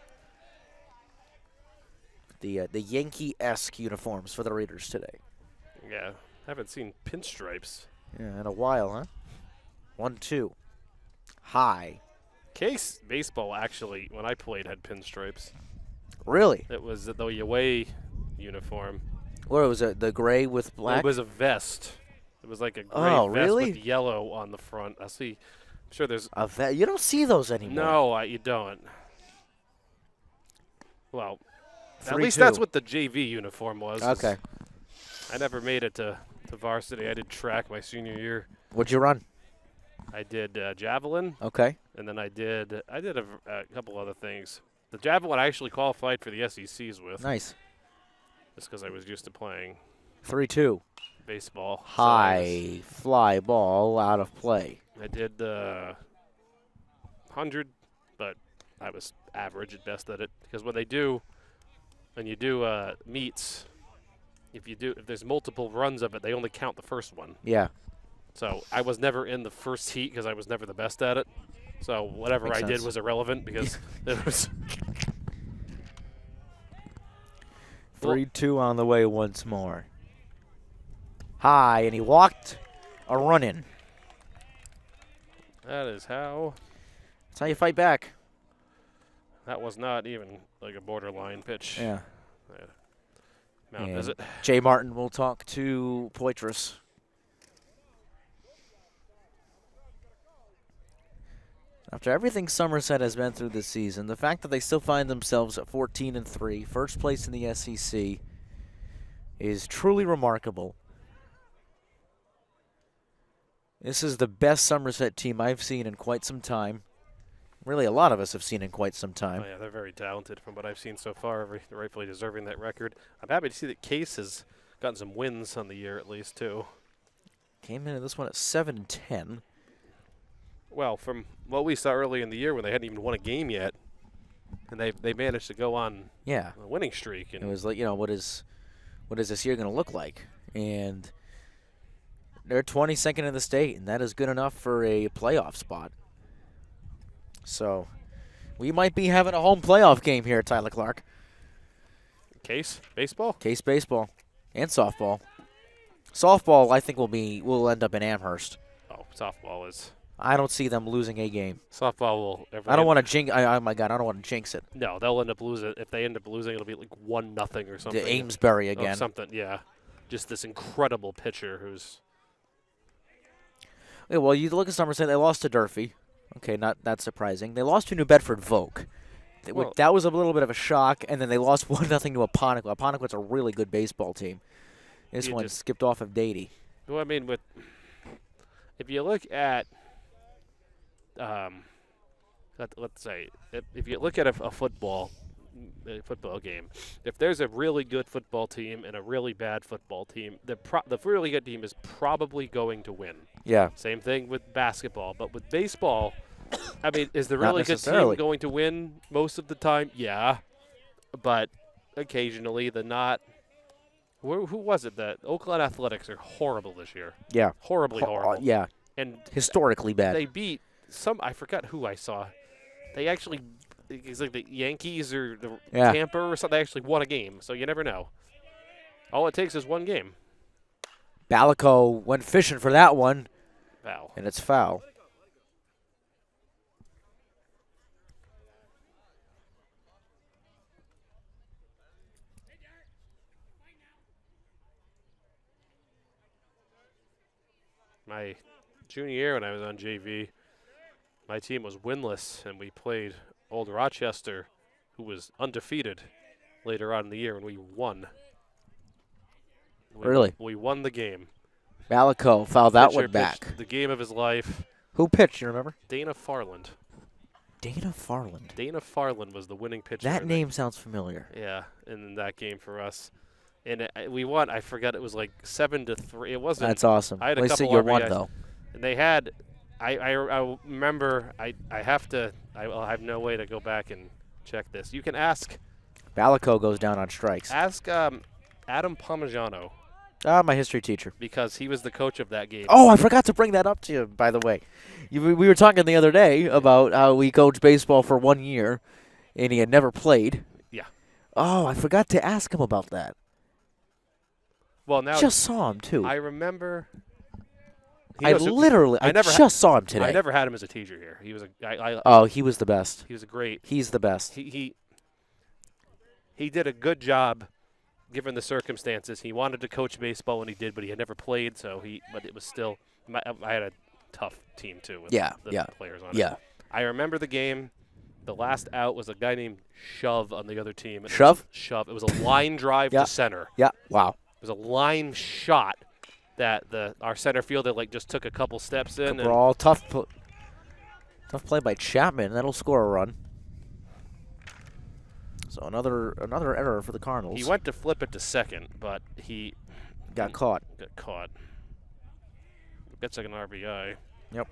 The Yankee-esque uniforms for the Raiders today. Yeah, haven't seen pinstripes. Yeah, in a while, huh? 1-2. High. Case baseball actually, when I played, had pinstripes. Really? It was the away uniform. What was it? The gray with black? It was a vest. It was like a gray vest really? with yellow on the front. I see. I'm sure there's. You don't see those anymore. No, you don't. Well, at 3-2. least that's what the JV uniform was. Okay. I never made it to varsity. I did track my senior year. What'd you run? I did javelin, Okay. and then I did a couple other things. The javelin I actually qualified for the SECs with. Nice. Just because I was used to playing 3-2. baseball. High fly ball out of play. I did the 100, but I was average at best at it. Because when you do meets, if there's multiple runs of it, they only count the first one. Yeah. So I was never in the first heat because I was never the best at it. So whatever Makes I did sense. was irrelevant because it was 3-2 on the way once more. High, and he walked a run in. That is how. That's how you fight back. That was not even like a borderline pitch. Yeah. Mount And Visit. Jay Martin will talk to Poitras. After everything Somerset has been through this season, the fact that they still find themselves at 14-3, first place in the SEC, is truly remarkable. This is the best Somerset team I've seen in quite some time. Really, a lot of us have seen in quite some time. Oh, yeah, they're very talented from what I've seen so far, rightfully deserving that record. I'm happy to see that Case has gotten some wins on the year at least, too. Came into this one at 7-10. Well, from what we saw early in the year when they hadn't even won a game yet, and they managed to go on Yeah. a winning streak. It And was like, what is this year going to look like? And they're 22nd in the state, and that is good enough for a playoff spot. So we might be having a home playoff game here, Tyler Clark. Case baseball? Case baseball and softball. Softball, I think, will end up in Amherst. Oh, softball is. I don't see them losing a game. Softball will. I don't want to jinx. Oh my God, I don't want to jinx it. No, they'll end up losing. If they end up losing, it'll be like 1-0 or something. To Amesbury Or again. something, yeah. Just this incredible pitcher who's. Yeah, well, you look at Somerset. They lost to Durfee. Okay, not that surprising. They lost to New Bedford Vogue. Well- That was a little bit of a shock, and then they lost 1-0 to Apponequet. Apponequet's a really good baseball team. This You one just- skipped off of Datey. Well, I mean, if you look at, let's say, if you look at a football game, if there's a really good football team and a really bad football team, the really good team is probably going to win. Yeah. Same thing with basketball, but with baseball, I mean, is the Not really good team necessarily. going to win most of the time? Yeah, but occasionally the not. Who was it? The Oakland Athletics are horrible this year. Yeah. Horribly horrible. Yeah. And Historically bad. they beat I forgot who I saw. They actually, it's like the Yankees or the Yeah. Tampa or something. They actually won a game, so you never know. All it takes is one game. Balico went fishing for that one, Foul. and it's foul. My junior year when I was on JV, my team was winless, and we played Old Rochester, who was undefeated later on in the year, and we won. Really? We won the game. Balico fouled that Pitcher one back. pitched the game of his life. Who pitched, you remember? Dana Farland. Dana Farland. Dana Farland was the winning pitcher. That in name sounds familiar. Yeah, in that game for us. And we won. I forgot it was like 7-3. It wasn't. That's awesome. I had a At least couple you won, RBIs. though. And they had. I remember. I have to. I have no way to go back and check this. You can ask Balico goes down on strikes. Adam Parmigiano My history teacher. because he was the coach of that game. Oh, I forgot to bring that up to you, by the way. We were talking the other day about how we coached baseball for 1 year, and he had never played. Yeah. Oh, I forgot to ask him about that. Well, now Just saw him, too. I remember. I just saw him today. I never had him as a teacher here. He was Oh, he was the best. he was a great. He's the best. He did a good job given the circumstances. He wanted to coach baseball when he did, but he had never played, but it was still I had a tough team too with the players on it. Yeah. I remember the game. The last out was a guy named Shove on the other team. Shove? Shove. It was a line drive Yeah. to center. Yeah. Wow. was a line shot that our center fielder just took a couple steps in. Cabral, tough play by Chapman. That'll score a run. So another error for the Cardinals. He went to flip it to second, but he got caught. Gets like an RBI. Yep.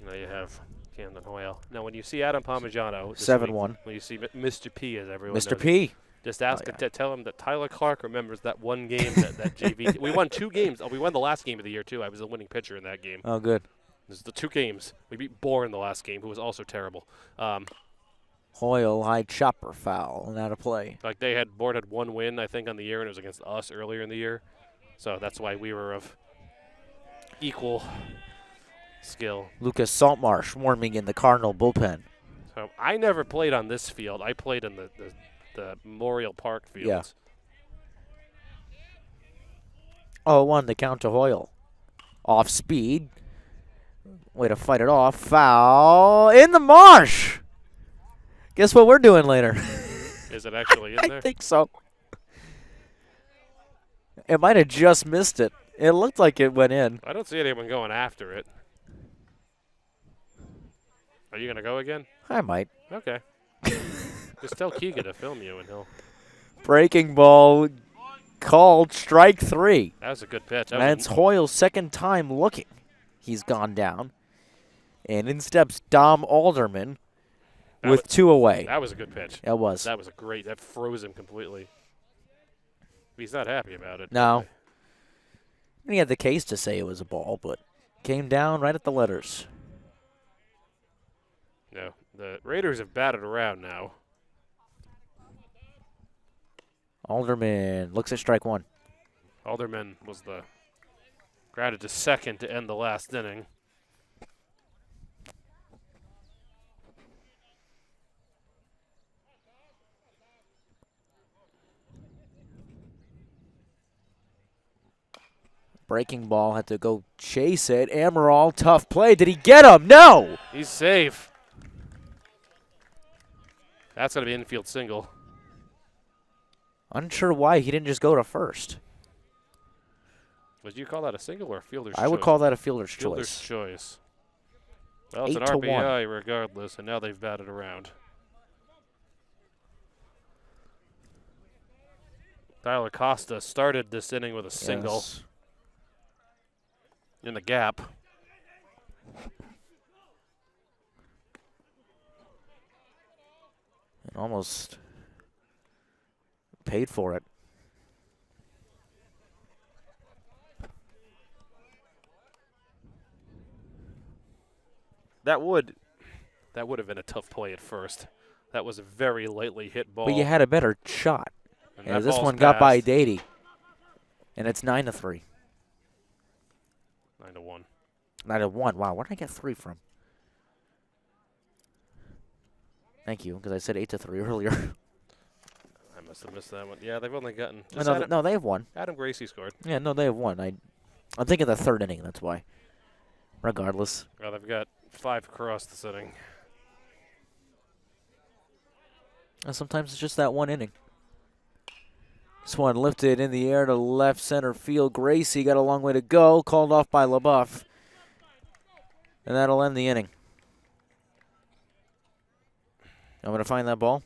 Now you have Camden Hoyle. Now, when you see Adam Parmigiano, 7-1. When you see Mr. P, as everyone Mr. knows, P. just ask tell him that Tyler Clark remembers that one game that JV. We won 2 games. Oh, we won the last game of the year too. I was the winning pitcher in that game. Oh, good. This is the 2 games. We beat Bourne the last game, who was also terrible. Hoyle, high chopper foul, and out of play. Bourne had 1 win, I think, on the year, and it was against us earlier in the year. So that's why we were of equal skill. Lucas Saltmarsh warming in the Cardinal bullpen. So I never played on this field. I played in the Memorial Park fields. Yeah. 0-1 the count to Hoyle. Off speed. Way to fight it off. Foul in the marsh. Guess what we're doing later? Is it actually in there? I think so. It might have just missed it. It looked like it went in. I don't see anyone going after it. Are you going to go again? I might. Okay. Just tell Keegan to film you and he'll. Breaking ball called strike 3. That was a good pitch. That's Hoyle's second time looking. He's gone down. And in steps Dom Alderman with 2 away. That was a good pitch. It was. That froze him completely. He's not happy about it. No. He had the case to say it was a ball, but came down right at the letters. No. The Raiders have batted around now. Alderman looks at strike 1. Alderman was grounded to second to end the last inning. Breaking ball, had to go chase it. Amaral, tough play. Did he get him? No! He's safe. That's going to be an infield single. Unsure why he didn't just go to first. Would you call that a single or a fielder's choice? I would call that a fielder's choice. Fielder's choice. Well, it's an 8-1. RBI regardless, and now they've batted around. Tyler Costa started this inning with a single. Yes. In the gap. And almost paid for it. That would have been a tough play at first. That was a very lightly hit ball. But you had a better shot. And As that this ball's one got by passed. Dady. And it's 9-3. 9-1. 9-1. Wow, where did I get 3 from? Thank you, because I said 8-3 earlier. I must have missed that one. Yeah, they've only gotten. No, they have won. Adam Gracie scored. Yeah, no, they have won. I'm thinking the 3rd inning, that's why. Regardless. Well, they've got 5 across this inning. And sometimes it's just that 1 inning. This one lifted in the air to left center field. Gracie got a long way to go. Called off by LaBeouf. And that'll end the inning. I'm going to find that ball.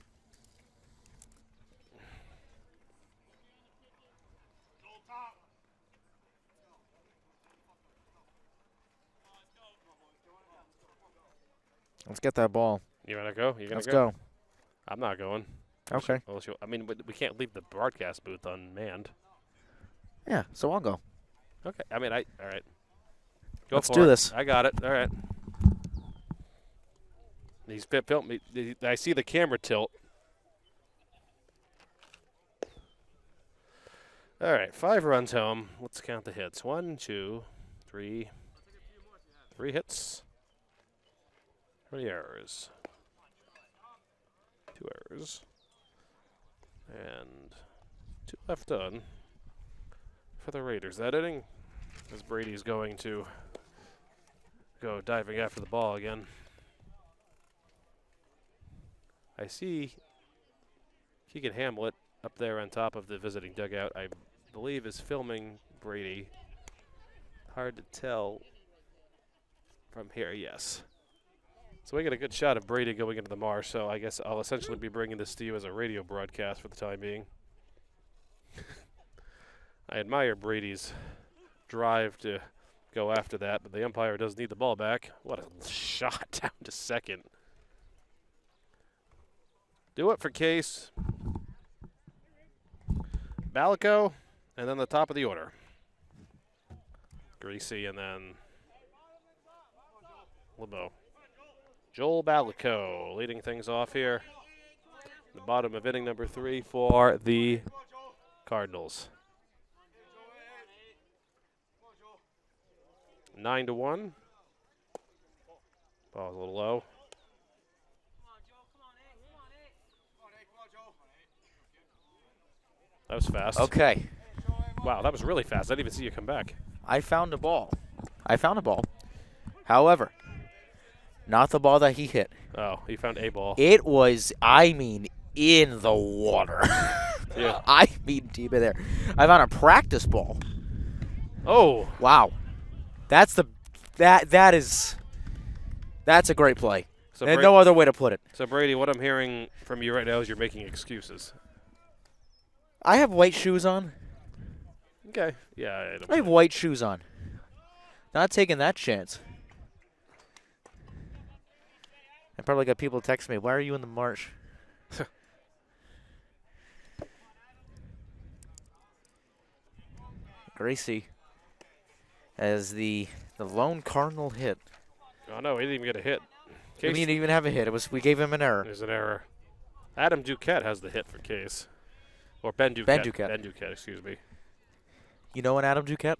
Let's get that ball. You want to go? You gonna Let's go. I'm not going. Okay. We can't leave the broadcast booth unmanned. Yeah, so I'll go. Okay. All right. Go Let's for do it. this. I got it. All right. He's built me. I see the camera tilt. All right, 5 runs home. Let's count the hits. 1, 2, 3. 3 hits. 3 errors. 2 errors. And 2 left on for the Raiders. That inning, as Brady's going to go diving after the ball again. I see Keegan Hamlet up there on top of the visiting dugout. I believe is filming Brady. Hard to tell from here, yes. So we get a good shot of Brady going into the marsh, so I guess I'll essentially be bringing this to you as a radio broadcast for the time being. I admire Brady's drive to go after that, but the umpire does need the ball back. What a shot down to second. Do it for Case. Balico, and then the top of the order. Greasy, and then LeBeau. Joel Balico leading things off here. The bottom of inning number 3 for the Cardinals. 9-1. Ball's a little low. That was fast. Okay. Wow, that was really fast. I didn't even see you come back. I found a ball. However, not the ball that he hit. Oh, you found a ball. It was, in the water. Yeah. Deep in there. I found a practice ball. Oh. Wow. That's a great play. So And no other way to put it. So, Brady, what I'm hearing from you right now is you're making excuses. I have white shoes on. Okay. Yeah. I have white shoes on. Not taking that chance. I probably got people texting me, why are you in the marsh? Gracie as the lone Cardinal hit. Oh, no, he didn't even get a hit. We didn't even have a hit. We gave him an error. There's an error. Adam Duquette has the hit for Case. Or Ben Duquette. Ben Duquette. Ben Duquette, excuse me. You know an Adam Duquette?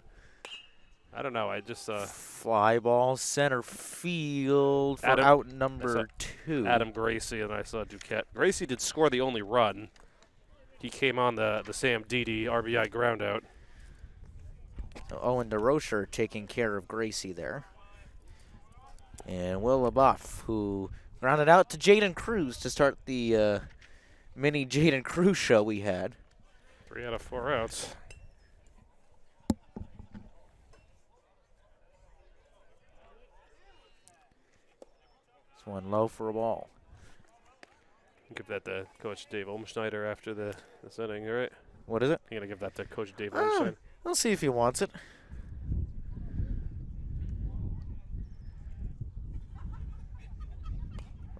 I don't know. I just Fly ball center field for Adam- out number 2. Adam Gracie, and I saw Duquette. Gracie did score the only run. He came on the Sam Dede RBI ground out. Owen DeRocher taking care of Gracie there. And Will LaBeouf, who grounded out to Jaden Cruz to start the mini Jaden Cruz show we had. 3 out of 4 outs. This one low for a ball. Give that to Coach Dave Olmschneider after this inning, all right? What is it? You're going to give that to Coach Dave Olmschneider? We'll see if he wants it.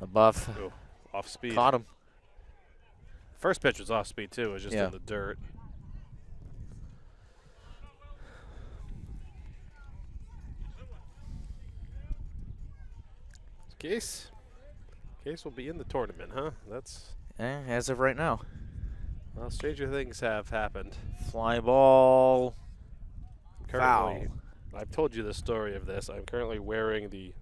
LaBeouf Oh, off speed. caught him. First pitch was off speed, too. It was just Yeah. in the dirt. Case will be in the tournament, huh? That's As of right now. well, stranger things have happened. Fly ball. Currently, I've told you the story of this. I'm currently wearing the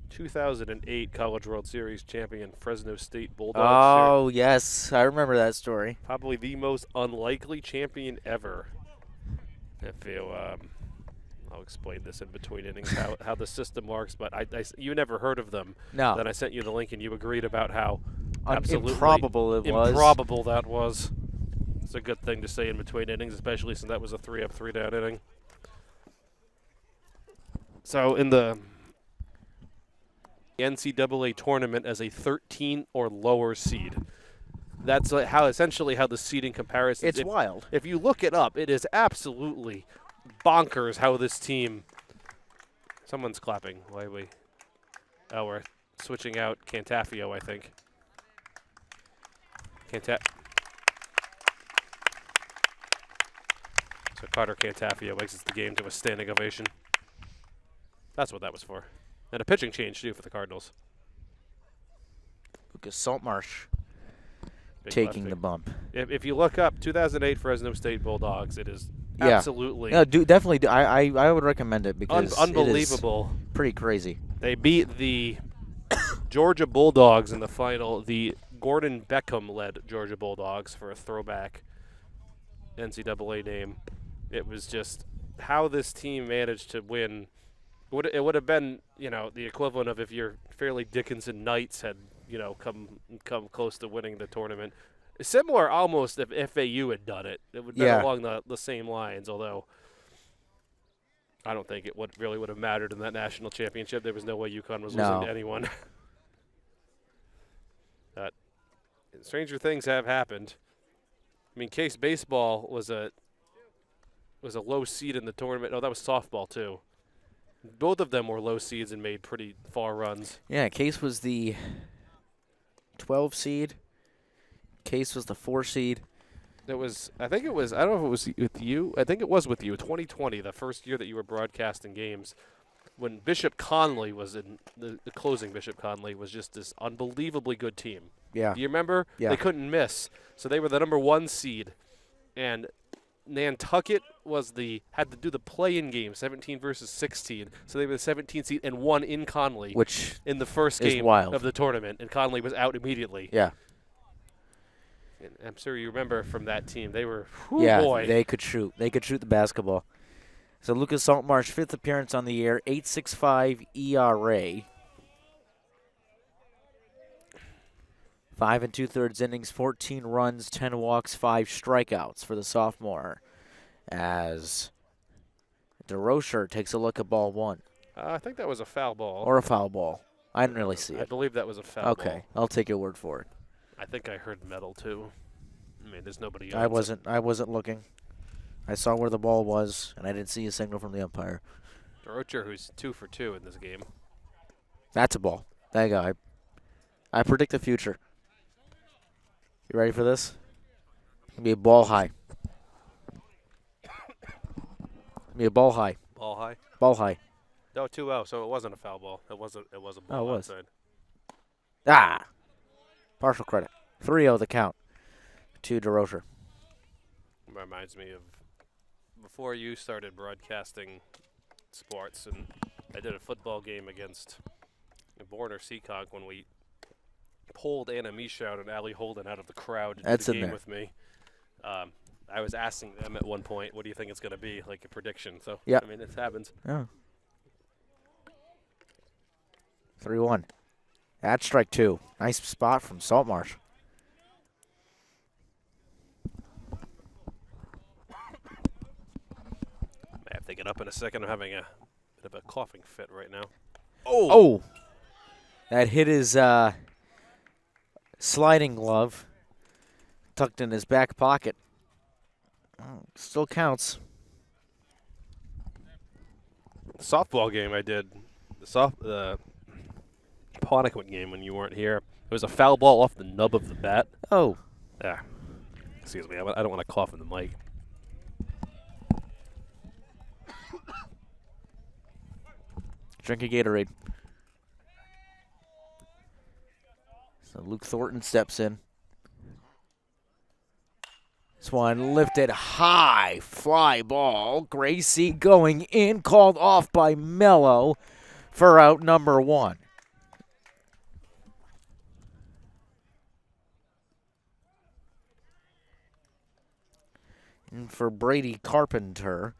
2008 College World Series champion Fresno State Bulldogs shirt. Oh, yes. I remember that story. Probably the most unlikely champion ever. If you, I'll explain this in between innings how the system works. But you never heard of them. No. Then I sent you the link, and you agreed about how absolutely improbable it was. improbable that was. It's a good thing to say in between innings, especially since that was a 3-up, 3-down inning. So in the NCAA tournament as a 13 or lower seed, that's essentially how the seeding comparisons. It's wild. If you look it up, it is absolutely bonkers how this team. Someone's clapping. Why are we? Oh, we're switching out Cantafio, I think. So Carter Cantafio exits the game to a standing ovation. That's what that was for. And a pitching change, too, for the Cardinals. Lucas Saltmarsh Big taking lefty. the bump. If you look up 2008 Fresno State Bulldogs, it is Yeah. absolutely No, definitely. I would recommend it because unbelievable. It is pretty crazy. They beat the Georgia Bulldogs in the final, the Gordon Beckham-led Georgia Bulldogs, for a throwback NCAA name. It was just how this team managed to win. It would have been, the equivalent of if your Fairleigh Dickinson Knights had, come close to winning the tournament. Similar almost if FAU had done it. It would have been along the same lines, although I don't think it really would have mattered in that national championship. There was no way UConn was losing to anyone. But stranger things have happened. I mean, Case baseball was a low seed in the tournament. Oh, that was softball too. Both of them were low seeds and made pretty far runs. Yeah, Case was the 12 seed. Case was the 4 seed. I don't know if it was with you. I think it was with you. 2020, the first year that you were broadcasting games, when Bishop Conley was in the closing. Bishop Conley was just this unbelievably good team. Yeah. Do you remember? Yeah. They couldn't miss, so they were the number 1 seed, and Nantucket had to do the play-in game, 17 versus 16. So they were the 17 seed and won in Conley, which in the first game of the tournament, and Conley was out immediately. Yeah. And I'm sure you remember from that team. They were, boy. They could shoot. They could shoot the basketball. So Lucas Saltmarsh, 5th appearance on the year, 8.65 ERA. 5 2/3 innings, 14 runs, 10 walks, 5 strikeouts for the sophomore. As DeRocher takes a look at ball 1. I think that was a foul ball. Or a foul ball. I didn't really see it. I believe that was a foul ball. Okay, I'll take your word for it. I think I heard metal too. I mean, there's nobody else. I wasn't looking. I saw where the ball was, and I didn't see a signal from the umpire. DeRocher, who's 2 for 2 in this game. That's a ball. There you go. I predict the future. You ready for this? It's going to be a ball high. Be a ball high. Ball high? Ball high. No, 2-0, so it wasn't a foul ball. It was a ball it was. outside. Ah! Partial credit. 3-0 the count to DeRocher. Reminds me of before you started broadcasting sports, and I did a football game against Borner Seekonk when we pulled Anna Michaud and Allie Holden out of the crowd to do the game with me. I was asking them at one point, what do you think it's going to be, like a prediction. So, I mean, it happens. Yeah. 3-1. At strike 2. Nice spot from Saltmarsh. May have to get up in a second. I'm having a bit of a coughing fit right now. Oh! That hit his sliding glove. Tucked in his back pocket. Oh, still counts. The softball game I did, the Pawnequid game when you weren't here, it was a foul ball off the nub of the bat. Oh. Yeah. Excuse me, I don't want to cough in the mic. Drink a Gatorade. So Luke Thornton steps in. This one lifted high, fly ball. Gracie going in, called off by Mello for out number 1. And for Brady Carpenter,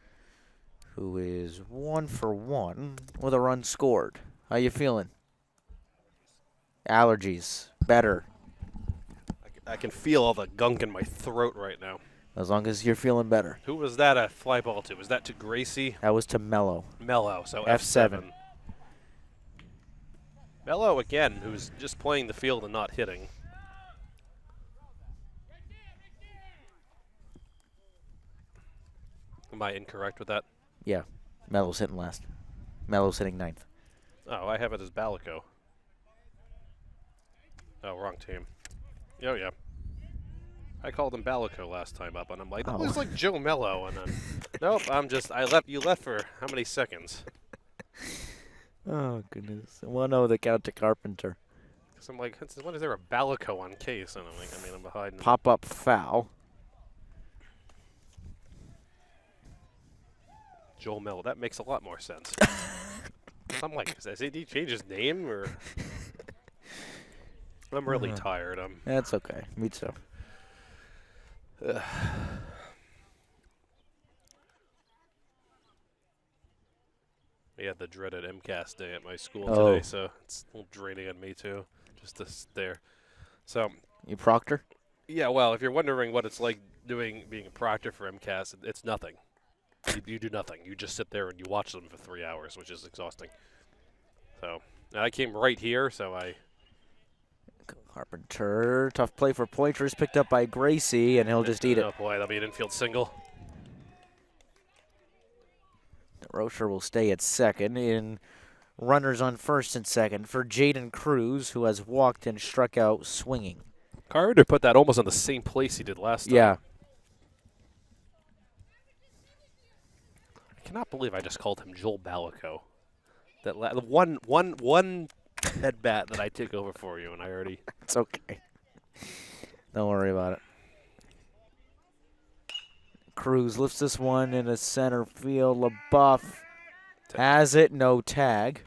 who is 1 for 1 with a run scored. How you feeling? Allergies, better. I can feel all the gunk in my throat right now. As long as you're feeling better. Who was that a fly ball to? Was that to Gracie? That was to Mello. Mello, so F7. Mello, again, who's just playing the field and not hitting. Am I incorrect with that? Yeah. Mello's hitting last. Mello's hitting 9th. Oh, I have it as Balico. Oh, wrong team. Oh, yeah. I called him Balico last time up, and I'm like, that looks like Joe Mello. And then, nope, you left for how many seconds? Oh, goodness. 1-0 the count to Carpenter. Because I'm like, when is there a Balico on Case? And I'm like, I'm behind. Pop-up foul. Joel Mello, that makes a lot more sense. I'm like, has he changed his name? Or I'm really tired. That's okay. Me too. We had the dreaded MCAS day at my school today, so it's a little draining on me too, just to sit there. So you proctor? Yeah, well, if you're wondering what it's like being a proctor for MCAS, it's nothing. You do nothing. You just sit there and you watch them for 3 hours, which is exhausting. So, and I came right here, so I... Carpenter, tough play for Poitras, picked up by Gracie, and he'll just eat it. Oh, boy, that'll be an infield single. Rocher will stay at second, in runners on first and second for Jaden Cruz, who has walked and struck out swinging. Carpenter put that almost in the same place he did last time. Yeah. I cannot believe I just called him Joel Balico. That one at bat that I took over for you, and I already... It's okay. Don't worry about it. Cruz lifts this one into center field. LaBeouf has it, no tag.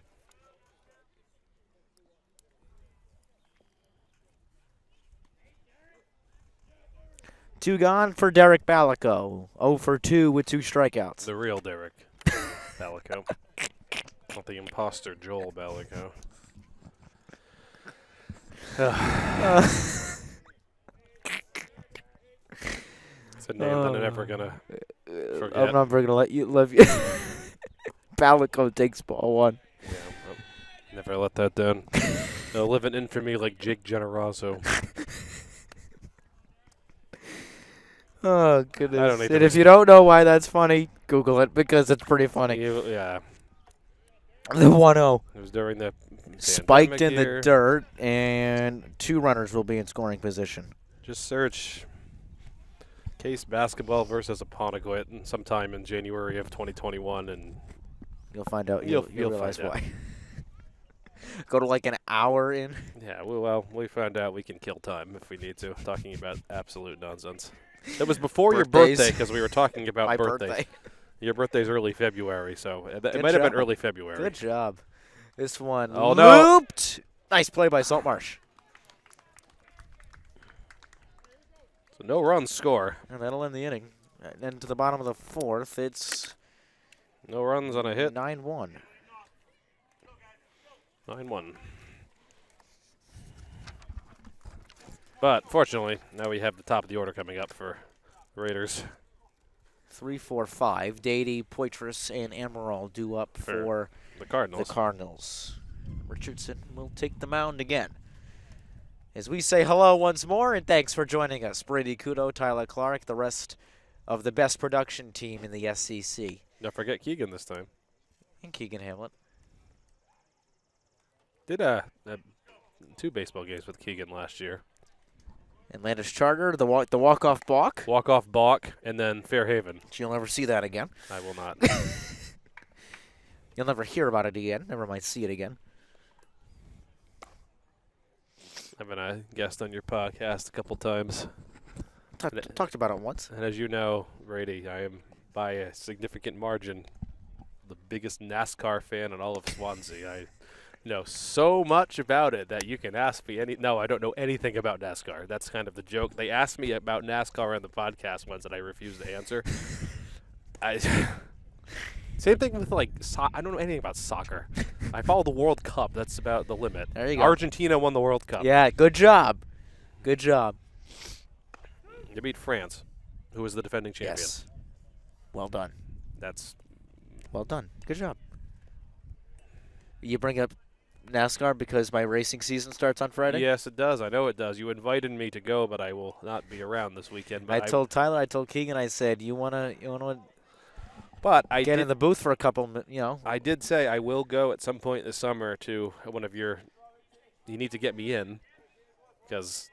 Two gone for Derek Balico. 0 for 2 with 2 strikeouts. The real Derek Balico. Not the imposter Joel Balico. It's a name that I'm never going to forget. I'm never going to let you live. Balico takes ball 1. Yeah, never let that down. They'll live in infamy like Jake Generoso. Oh, goodness. I don't need And if you don't know why that's funny, Google it because it's pretty funny. Yeah. The 1-0. It was during the Spiked in year. the dirt, and 2 runners will be in scoring position. Just search Case Basketball versus Apponequet sometime in January of 2021, and You'll find out. You'll realize find out. why. Go to like an hour in. yeah, well, we found out we can kill time if we need to, talking about absolute nonsense. That was before your Birthdays. birthday, because we were talking about My birthdays. birthday. Your birthday's early February, so it Good might have been job. early February. Good job. This one Oh, no. looped. Nice play by Saltmarsh. So no runs score. And that'll end the inning. And then to the bottom of the 4th, it's No runs on a hit. 9-1. 9-1. But fortunately, now we have the top of the order coming up for Raiders. 3, 4, 5. Dady, Poitras, and Amaral due up for The Cardinals. the Cardinals. Richardson will take the mound again. As we say hello once more, and thanks for joining us. Brady Kudo, Tyler Clark, the rest of the best production team in the SEC. Don't forget Keegan this time. And Keegan Hamlet. Did 2 baseball games with Keegan last year. And Landis Charter, the walk-off balk. Walk-off balk, and then Fairhaven. You'll never see that again. I will not. You'll never hear about it again. Never mind see it again. I've been a guest on your podcast a couple times. Talked about it once. And as you know, Brady, I am by a significant margin the biggest NASCAR fan in all of Swansea. I know so much about it that you can ask me any. No, I don't know anything about NASCAR. That's kind of the joke. They asked me about NASCAR on the podcast once, and I refused to answer. Same thing with I don't know anything about soccer. I follow the World Cup. That's about the limit. There you go. Argentina won the World Cup. Yeah, good job. Good job. They beat France, who was the defending champion. Yes. Well done. That's Well done. Good job. You bring up NASCAR because my racing season starts on Friday? Yes, it does. I know it does. You invited me to go, but I will not be around this weekend. But I told Tyler, I told Keegan, I said, you wanna But I get did, in the booth for a couple, I did say I will go at some point this summer to one of your. You need to get me in, because,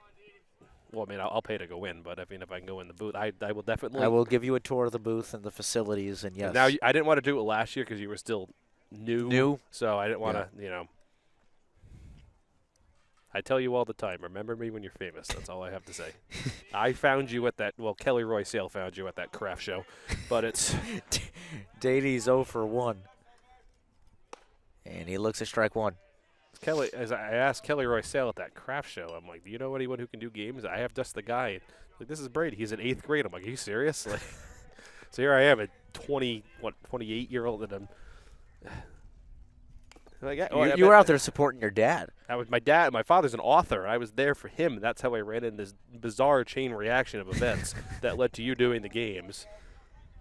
well, I mean, I'll pay to go in, but I mean, if I can go in the booth, I will definitely. I will give you a tour of the booth and the facilities, and yes. Now I didn't want to do it last year because you were still new. So I didn't want to, I tell you all the time, remember me when you're famous. That's all I have to say. I found you at that, Kelly Roy Sale found you at that craft show. But it's... Dady's 0 for 1. And he looks at strike 1. As I asked Kelly Roy Sale at that craft show, I'm like, do you know anyone who can do games? I have just the guy. Like, this is Brady. He's in 8th grade. I'm like, are you serious? Like, so here I am, a 28-year-old, and You were out there supporting your dad. I was my dad. My father's an author. I was there for him. That's how I ran into this bizarre chain reaction of events that led to you doing the games.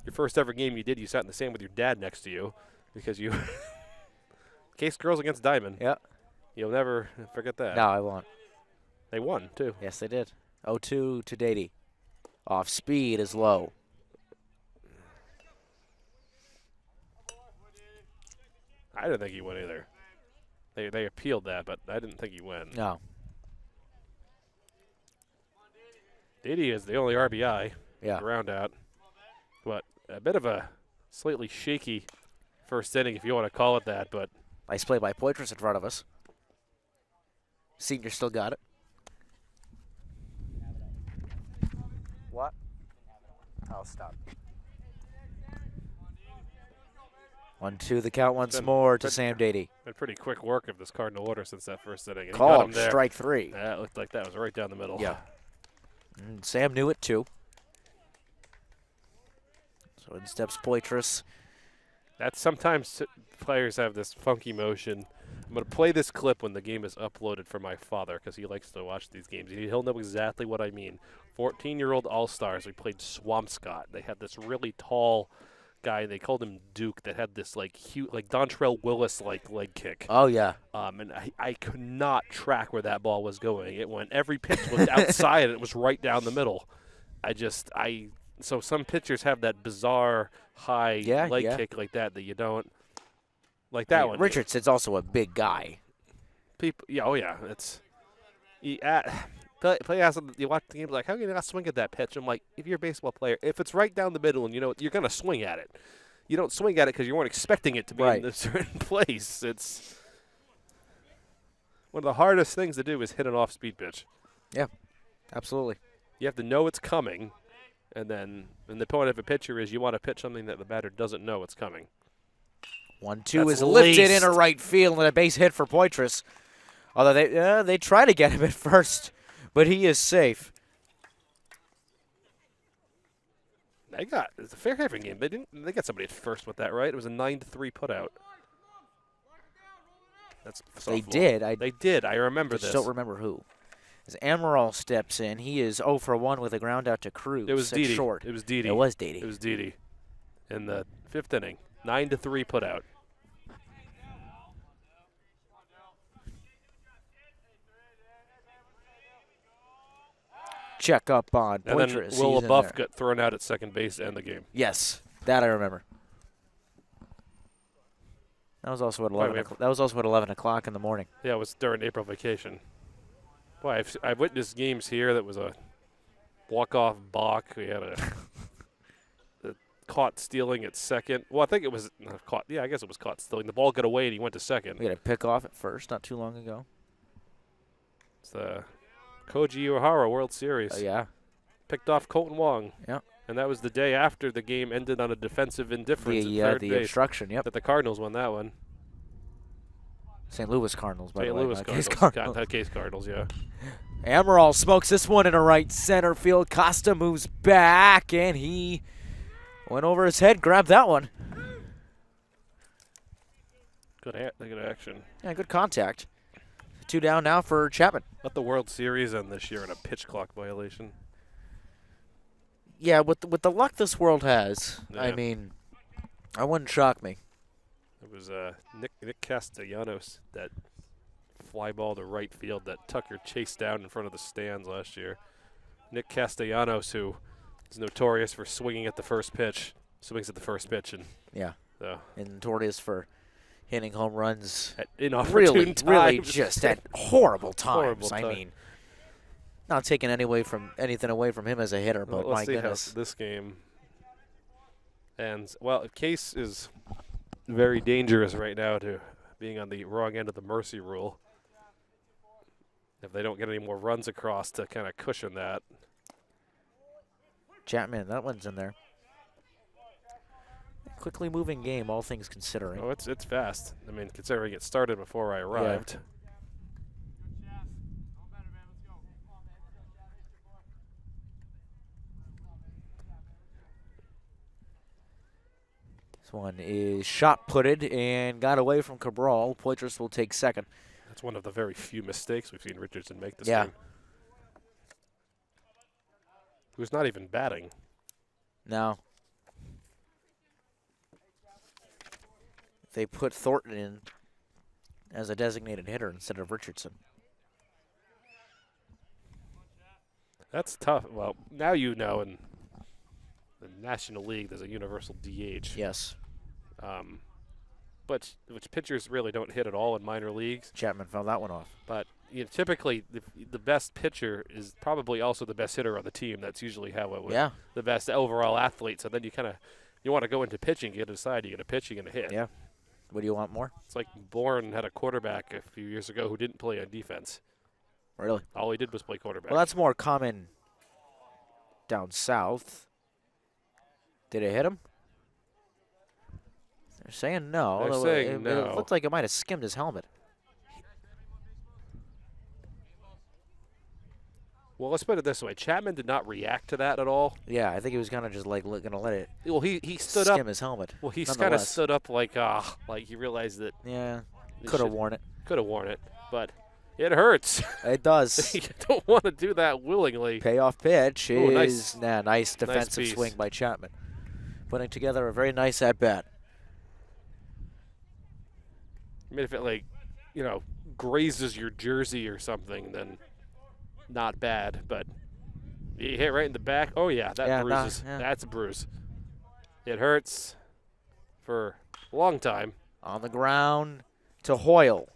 Your first ever game you did, you sat in the sand with your dad next to you because you Case girls against Diamond. Yeah. You'll never forget that. No, I won't. They won, too. Yes, they did. 0-2 to Dady. Off speed is low. I didn't think he won either. They appealed that, but I didn't think he won. No. Didi is the only RBI. Yeah. Round out. But a bit of a slightly shaky first inning, if you want to call it that. But Nice play by Poitras in front of us. Senior still got it. What? I'll stop. 1-2 the count once more to Sam Dady. been pretty quick work of this Cardinal order since that first inning. And he got Called him there. strike 3. That looked like that was right down the middle. Yeah. And Sam knew it too. So in steps Poitras. That's sometimes players have this funky motion. I'm going to play this clip when the game is uploaded for my father because he likes to watch these games. He'll know exactly what I mean. 14-year-old All-Stars. We played Swampscott. They had this really tall guy. They called him Duke that had this like huge, like Dontrell Willis-like leg kick. Oh, yeah. And I could not track where that ball was going. It went, every pitch was outside and it was right down the middle. So some pitchers have that bizarre high leg kick like that you don't. Like that one. Richardson's also a big guy. People, yeah, oh yeah, it's. You watch the game like, how can you not swing at that pitch? I'm like, if you're a baseball player, if it's right down the middle and you know you're gonna swing at it, you don't swing at it because you weren't expecting it to be in a certain place. It's one of the hardest things to do is hit an off-speed pitch. Yeah, absolutely. You have to know it's coming, and the point of a pitcher is you want to pitch something that the batter doesn't know it's coming. 1-2 is lifted in a right field and a base hit for Poitras. Although they try to get him at first, but he is safe. It's a Fairhaven game. They got somebody at first with that, right? It was a 9-3 putout. That's They softball. did. They did. I remember this. I just don't remember who. As Amaral steps in, he is 0 for 1 with a ground out to Cruz. It was Didi. Short. It was Didi. It was Didi. It was Didi. In the 5th inning, 9-3 putout. Check up on And then Poitras. Will He's in LaBeouf there. got thrown out at second base to end the game. Yes, that I remember. That was also at 11. That was also at 11 o'clock in the morning. Yeah, it was during April vacation. Boy, I've witnessed games here that was a walk-off balk. We had a caught stealing at second. Well, I think it was caught. Yeah, I guess it was caught stealing. The ball got away and he went to second. We had a pick off at first not too long ago. It's the Koji Uehara World Series. Oh, yeah. Picked off Colton Wong. Yeah. And that was the day after the game ended on a defensive indifference at third the base. obstruction, yep. That the Cardinals won that one. St. Louis Cardinals, by the way. St. Louis Case Cardinals. Case Cardinals, yeah. Amaral smokes this one in a right center field. Costa moves back, and he went over his head, grabbed that one. Good action. Yeah, good contact. 2 down now for Chapman. Let the World Series end this year in a pitch clock violation. Yeah, with the luck this world has, Yeah. I mean, I wouldn't shock me. It was Nick Castellanos that fly ball to right field that Tucker chased down in front of the stands last year. Nick Castellanos, who is notorious for swinging at the first pitch, swings at the first pitch, and and notorious for hitting home runs at inopportune times. Really just at horrible times. Horrible I time. mean, not taking anything away from him as a hitter, but Well, let's my see goodness. how this game ends. Well, Case is very dangerous right now to being on the wrong end of the mercy rule. If they don't get any more runs across to kind of cushion that. Chapman, that one's in there. Quickly moving game, all things considering. Oh, it's fast. I mean, considering it started before I arrived. This one is shot-putted and got away from Cabral. Poitras will take second. That's one of the very few mistakes we've seen Richardson make this Yeah. game. Who's not even batting. Now, they put Thornton in as a designated hitter instead of Richardson. That's tough. Well, now you know in the National League there's a universal DH. Yes. But which pitchers really don't hit at all in minor leagues. Chapman found that one off. But typically the best pitcher is probably also the best hitter on the team. That's usually how it would. Yeah. The best overall athlete. So then you want to go into pitching, you got to decide you get a pitching and a hit. Yeah. What do you want more? It's like Bourne had a quarterback a few years ago who didn't play on defense. Really? All he did was play quarterback. Well, that's more common down south. Did it hit him? They're saying no. They're although saying no. It looked like it might have skimmed his helmet. Well, let's put it this way. Chapman did not react to that at all. Yeah, I think he was kind of just like going to let it Well, he stood skim up. his helmet. Well, he kind of nonetheless. stood up like he realized that Yeah, he could have should- worn it. Could have worn it, but it hurts. It does. You don't want to do that willingly. Payoff pitch Ooh, is nice defensive piece. swing by Chapman. Putting together a very nice at-bat. I mean, if it grazes your jersey or something, then not bad. But you hit right in the back. Oh yeah, that bruises. yeah. That's a bruise. It hurts for a long time. On the ground to Hoyle.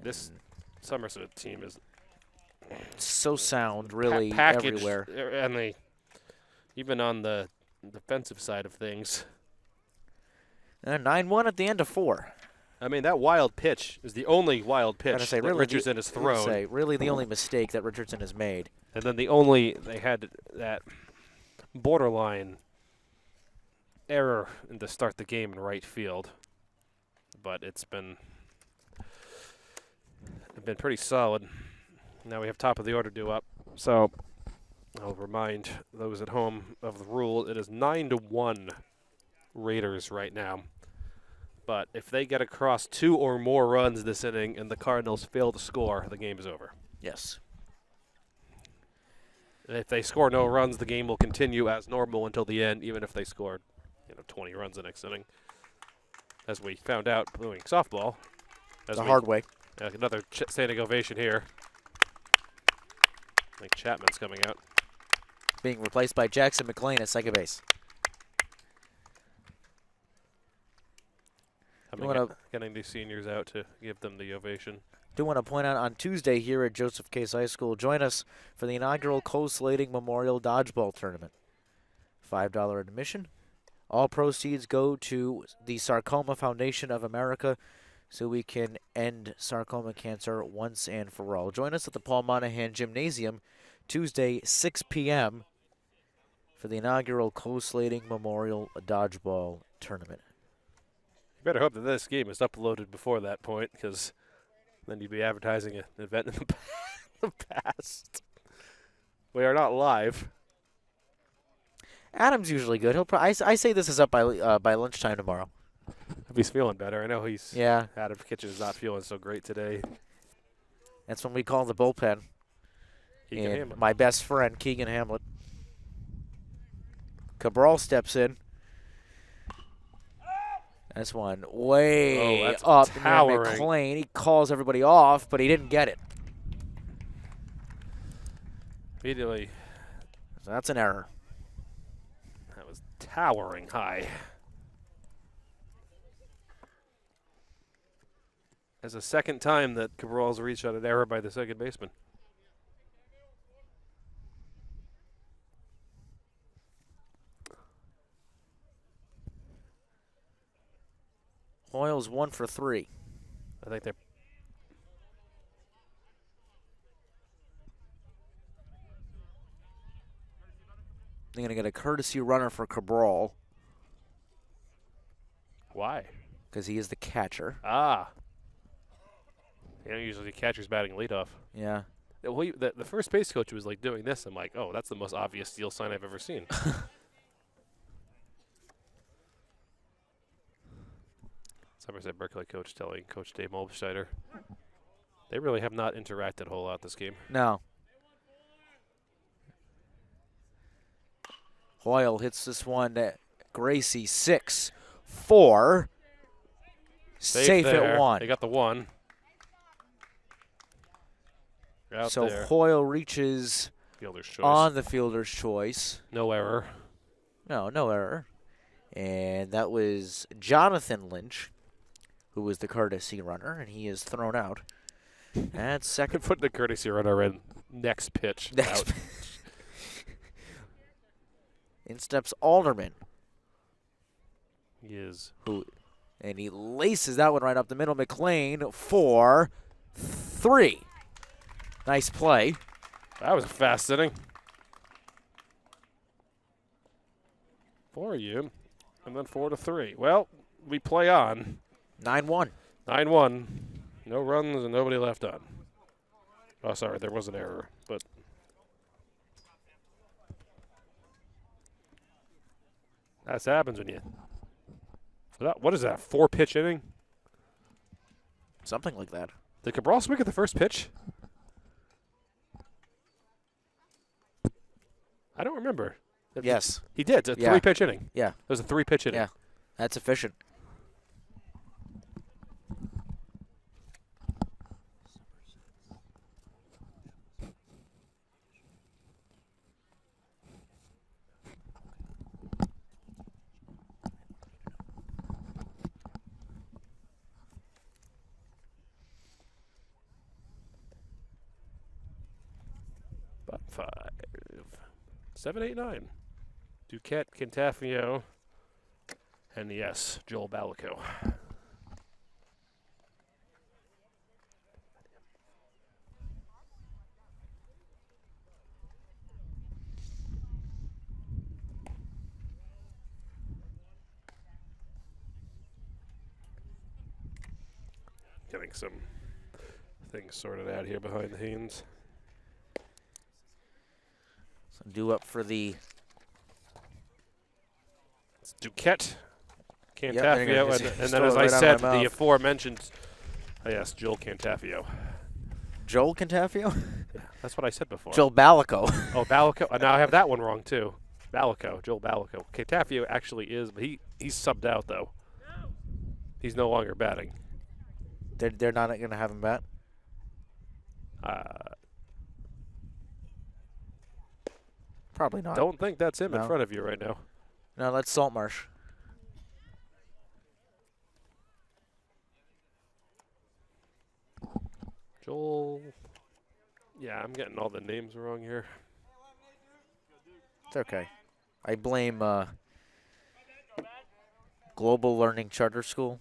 This Somerset team is So sound, really, packaged, everywhere. and even on the defensive side of things. And 9-1 at the end of 4. I mean, that wild pitch is the only wild pitch that really Richardson has thrown. Really the only mistake that Richardson has made. And then they had that borderline error to start the game in right field. But it's been pretty solid. Now we have top of the order due up. So I'll remind those at home of the rule. It is 9-1 Raiders right now. But if they get across 2 or more runs this inning and the Cardinals fail to score, the game is over. Yes. And if they score no runs, the game will continue as normal until the end, even if they scored 20 runs the next inning. As we found out playing softball. The hard way. Another standing ovation here. I think Chapman's coming out. Being replaced by Jackson McLean at second base. Getting these seniors out to give them the ovation. Do want to point out on Tuesday here at Joseph Case High School, join us for the inaugural Co-Slating Memorial Dodgeball Tournament. $5 admission. All proceeds go to the Sarcoma Foundation of America so we can end sarcoma cancer once and for all. Join us at the Paul Monahan Gymnasium Tuesday, 6 p.m. for the inaugural Co-Slating Memorial Dodgeball Tournament. You better hope that this game is uploaded before that point, because then you'd be advertising an event in the past. We are not live. Adam's usually good. I say this is up by lunchtime tomorrow. If he's feeling better. I know Yeah, Adam Kitchen is not feeling so great today. that's when we call the bullpen. Keegan And Hamlin. my best friend, Keegan Hamlet. Cabral steps in. That's one way that's up. towering. And McLean, he calls everybody off, but he didn't get it. Immediately, So that's an error. that was towering high. That's the second time that Cabral's reached on an error by the second baseman. Hoyle's 1 for 3. I think they're going to get a courtesy runner for Cabral why? because he is the catcher. Ah. Usually the catcher's batting leadoff. Yeah. Well, the first base coach was like doing this. I'm like, oh, that's the most obvious steal sign I've ever seen. Somerset Berkley coach telling Coach Dave Molbscheider. They really have not interacted a whole lot this game. No. Hoyle hits this one to Gracie, 6-4. Safe there. at 1. They got the 1. Out So there. Hoyle reaches Fielder's choice. on the fielder's choice. No error. No error. And that was Jonathan Lynch, who was the courtesy runner, and he is thrown out. At second. Put the courtesy runner in. Next pitch. Next. Out. In steps Alderman, He is. and he laces that one right up the middle. McLean for 3. Nice play. That was a fast inning. For you. And then 4-3. Well, we play on. 9-1. 9-1. No runs and nobody left on. Oh, sorry, there was an error, but that happens when you. What is that? 4-pitch inning? Something like that. Did Cabral swing at the first pitch? I don't remember. Yes. He did. It's a 3-pitch inning. Yeah. It was a 3-pitch inning. Yeah. That's efficient. About 5. 7, 8, 9. Duquette, Cantafio, and yes, Joel Balico. Getting some things sorted out here behind the scenes. So due up for the. It's Duquette, Yep, Cantafio, and then stole as it I right out of said, my the mouth. aforementioned, yes, Joel Cantafio. Joel Cantafio? That's what I said before. Joel Balico. Oh, Balico. Now I have that one wrong, too. Balico, Joel Balico. Cantafio actually is, but he's subbed out, though. He's no longer batting. They're not going to have him bat? Probably not. Don't think that's him in No. front of you right now. No, that's Saltmarsh. Joel. Yeah, I'm getting all the names wrong here. It's okay. I blame Global Learning Charter School.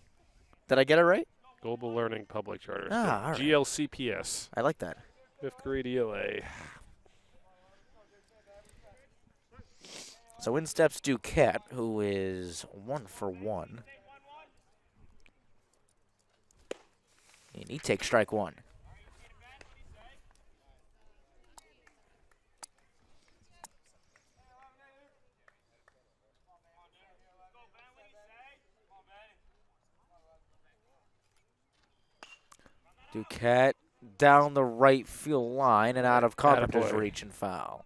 Did I get it right? Global Learning Public Charter. Ah, all right. GLCPS. I like that. 5th grade ELA. So in steps Duquette, who is 1 for 1. And he takes strike 1. Duquette down the right field line and out of Carpenter's Attaboy. reach and foul.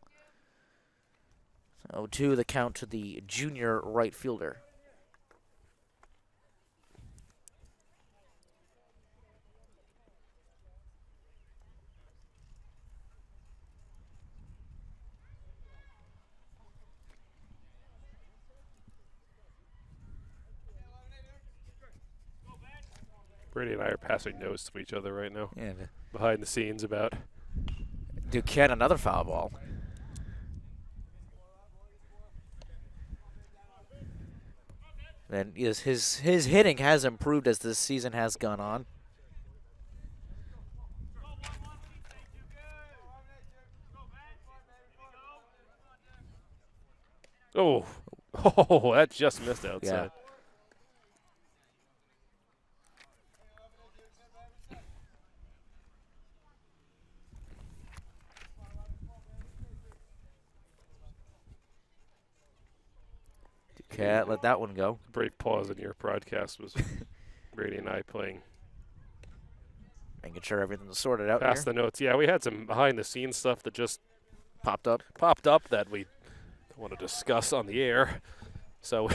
So 2 the count to the junior right fielder. Brady and I are passing notes to each other right now. And Behind the scenes about. Duquette another foul ball. And yes, his hitting has improved as this season has gone on. Oh, oh, that just missed outside. Duquette let that one go. Brief pause in your broadcast was Brady and I playing Making sure everything's sorted out past here. the notes. Yeah, we had some behind-the-scenes stuff that just Popped up. that we don't want to discuss on the air. So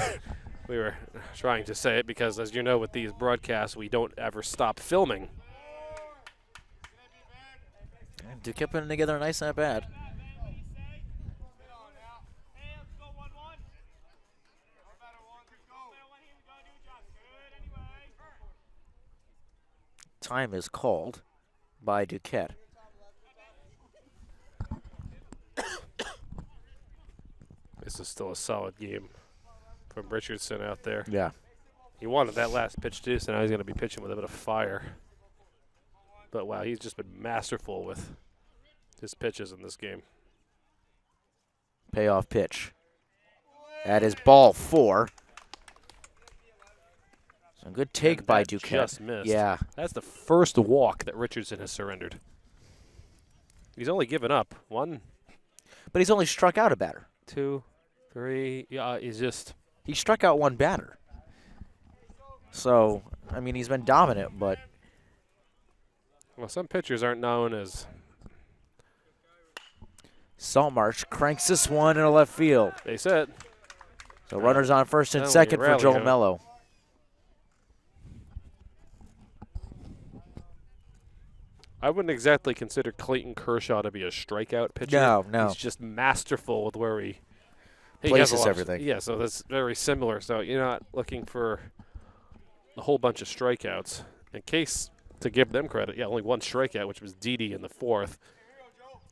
we were trying to say it because, as you know, with these broadcasts, we don't ever stop filming. Duquette putting together a nice, not bad. Time is called by Duquette. This is still a solid game from Richardson out there. Yeah. He wanted that last pitch too, so now he's going to be pitching with a bit of fire. But wow, he's just been masterful with his pitches in this game. Payoff pitch. That is ball 4. Some good take And by that Duquette. just missed. Yeah. That's the first walk that Richardson has surrendered. He's only given up 1, But he's only struck out a batter. 2, 3. Yeah, he's just. He struck out 1 batter. So, I mean, he's been dominant, but Well, some pitchers aren't known as. Saltmarsh cranks this one in a left field. They said. So runners on first and That'll be second a for rally Joel home. Mello. I wouldn't exactly consider Clayton Kershaw to be a strikeout pitcher. No. He's just masterful with where he Places has a lot of- everything. Yeah, so that's very similar. So you're not looking for a whole bunch of strikeouts. In case, to give them credit, only 1 strikeout, which was Didi in the 4th.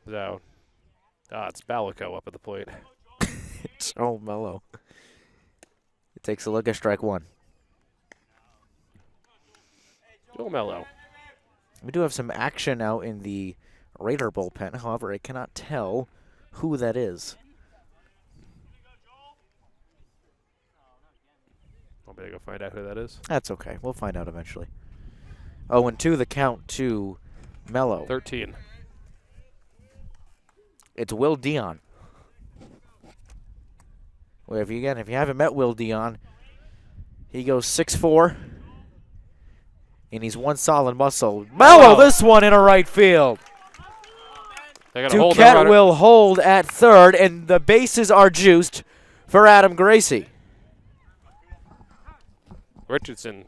So, it's Balico up at the plate. Joel Mello. It takes a look at strike 1. Joel Mello. We do have some action out in the Raider bullpen. However, I cannot tell who that is. Want me to go find out who that is? That's okay. We'll find out eventually. 0-2 the count to Mello. 13. It's Will Dion. Well, if you haven't met Will Dion, he goes 6'4", and he's one solid muscle. Mello, this one in a right field. They got a hold the Duquette runner. will hold at third, and the bases are juiced for Adam Gracie. Richardson.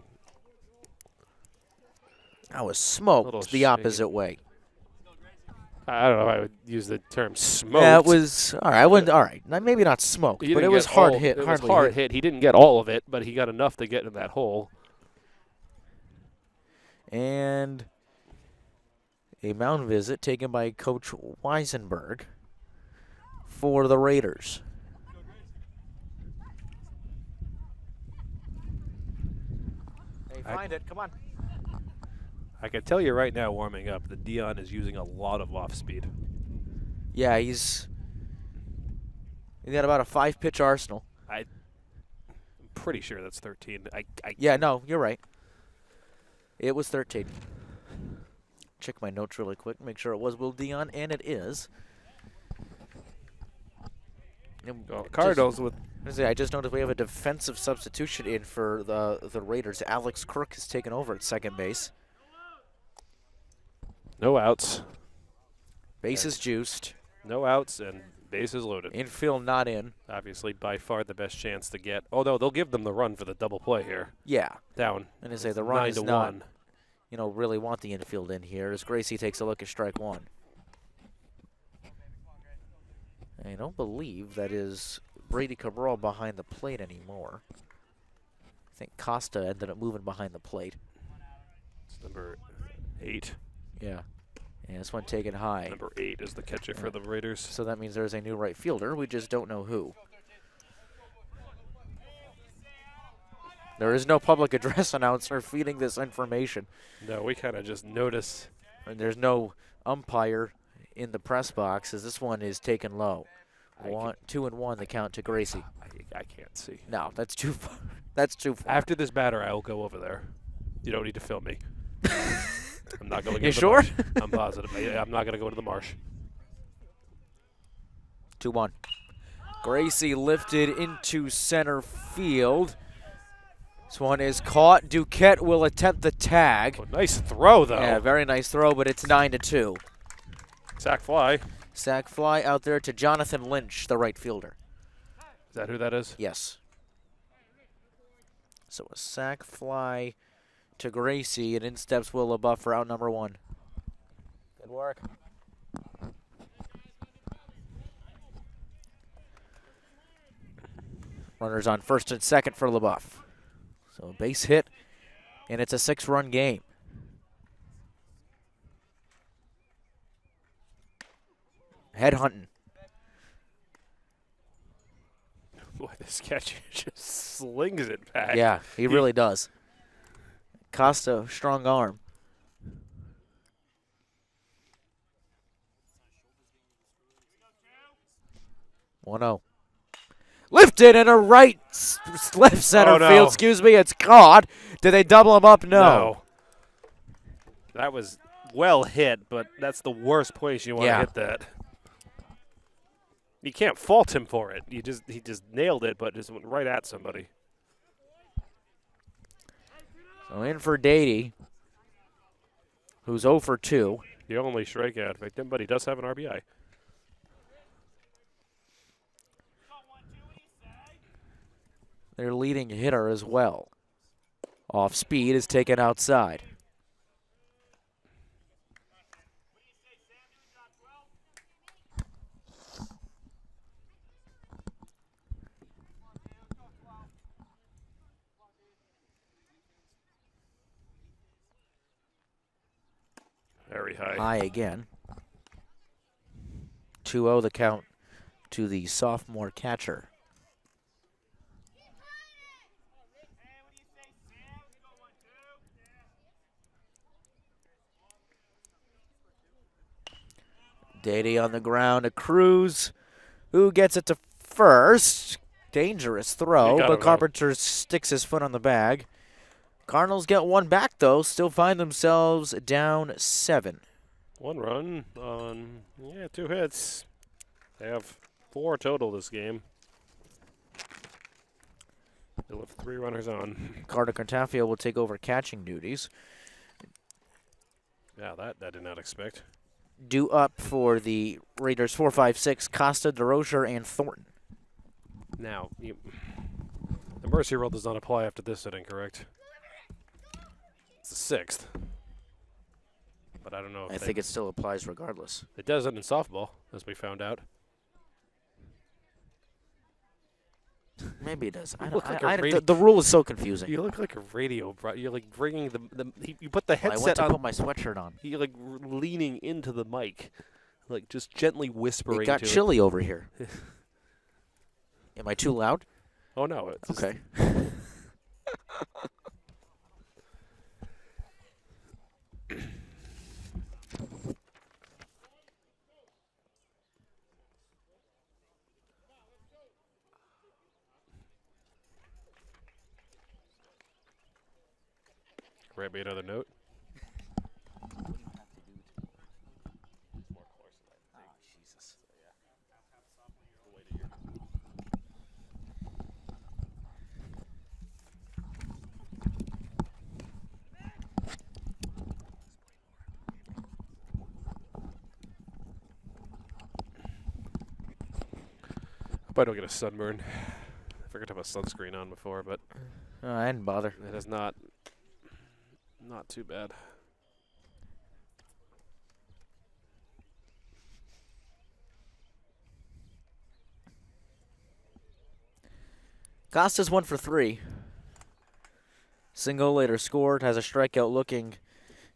That was Little smoked the shaky. opposite way. I don't know if I would use the term smoked. Yeah, it was all right. I wouldn't. All right, maybe not smoked, He but it didn't was get hard all- hit. It was hardly hard hit. hit. He didn't get all of it, but he got enough to get in that hole. And a mound visit taken by Coach Weisenberg for the Raiders. Hey, find it. Come on. I can tell you right now, warming up, that Dion is using a lot of off speed. Yeah, he's got about a 5-pitch arsenal. I'm pretty sure that's 13. Yeah, no, you're right. It was 13. Check my notes really quick, make sure it was Will Dion, and it is. And Well, Cardinals with I just noticed we have a defensive substitution in for the Raiders. Alex Crook has taken over at second base. no outs. Bases juiced. No outs and bases loaded. Infield not in. Obviously, by far the best chance to get. Oh, no, they'll give them the run for the double play here. Yeah. Down. And I say the run is 9-1. not, really want the infield in here as Gracie takes a look at strike 1. I don't believe that is Brady Cabral behind the plate anymore. I think Costa ended up moving behind the plate. It's number 8. Yeah. And this one taken high. Number 8 is the catcher for the Raiders. So that means there's a new right fielder. We just don't know who. There is no public address announcer feeding this information. No, we kind of just notice. And there's no umpire in the press box as this one is taken low. 2-1 the count to Gracie. I can't see. No, that's too far. That's too far. After this batter, I will go over there. You don't need to film me. I'm not going to go You to the sure? marsh. I'm positive. I'm not going to go to the marsh. 2-1. Gracie lifted into center field. This one is caught. Duquette will attempt the tag. Oh, nice throw, though. Yeah, very nice throw, but it's 9-2. Sack fly. Sack fly out there to Jonathan Lynch, the right fielder. Is that who that is? Yes. So a sack fly to Gracie, and in steps Will LaBeouf for out number 1. Good work. Runners on first and second for LaBeouf. So a base hit, and it's a 6-run game. Head hunting. Boy, this catcher just slings it back. Yeah, he really does. Costa, strong arm. 1-0. Lifted in a left center field. Excuse me, it's caught. Did they double him up? No. That was well hit, but that's the worst place you want to hit that. You can't fault him for it. He just nailed it, but just went right at somebody. So in for Dady, who's 0 for 2. The only strikeout victim, but he does have an RBI. Their leading hitter as well. Off speed is taken outside. Very high. High again. 2-0 the count to the sophomore catcher. Dady on the ground, a Cruz, who gets it to first. Dangerous throw, but Carpenter sticks his foot on the bag. Cardinals get one back, though, still find themselves down 7. 1 run on, 2 hits. They have 4 total this game. They'll have 3 runners on. Carter Cartafio will take over catching duties. Yeah, that I did not expect. Due up for the Raiders 4-5-6, Costa, DeRocher, and Thornton. Now, the mercy rule does not apply after this inning, correct? It's the 6th. But I don't know if I think it still applies regardless. It doesn't in softball, as we found out. Maybe it does. The rule is so confusing. You look like a radio. You're like bringing you put the headset I went to on. put my sweatshirt on. You're like leaning into the mic, like just gently whispering. It got to chilly over here. Am I too loud? Oh no. It's okay. Grab me another note. Hope I don't get a sunburn. I forgot to have a sunscreen on before, but I didn't bother. it is not too bad. Costa's 1 for 3. Single later scored, has a strikeout looking,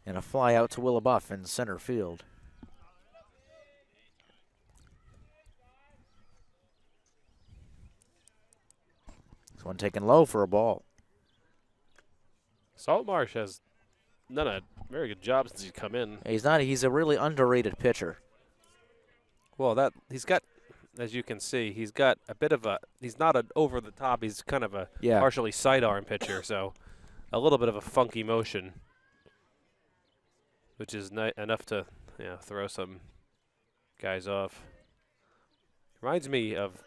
and a fly out to Will LaBeouf in center field. This one taken low for a ball. Saltmarsh has done a very good job since he's come in. He's a really underrated pitcher. Well, he's got, as you can see, he's got a bit of he's not an over the top, he's kind of a partially sidearm pitcher, so a little bit of a funky motion, which is enough to throw some guys off. Reminds me of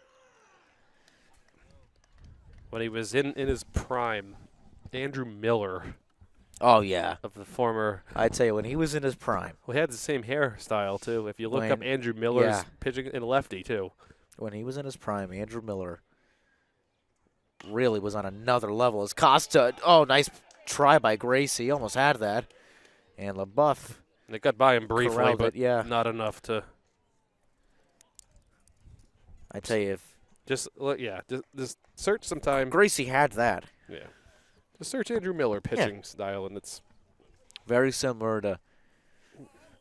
when he was in his prime Andrew Miller Oh, yeah. of the former. I'd say when he was in his prime, Well, he had the same hairstyle too. If you look up When- Andrew Miller's yeah. pitching in lefty too. Andrew Miller really was on another level. As Costa, oh, nice try by Gracie. Almost had that. And LaBeouf. And it got by him briefly, Corralled but it, yeah. not enough to I tell you, if just search sometime. Gracie had that. Yeah, just search Andrew Miller pitching style, and it's Very similar to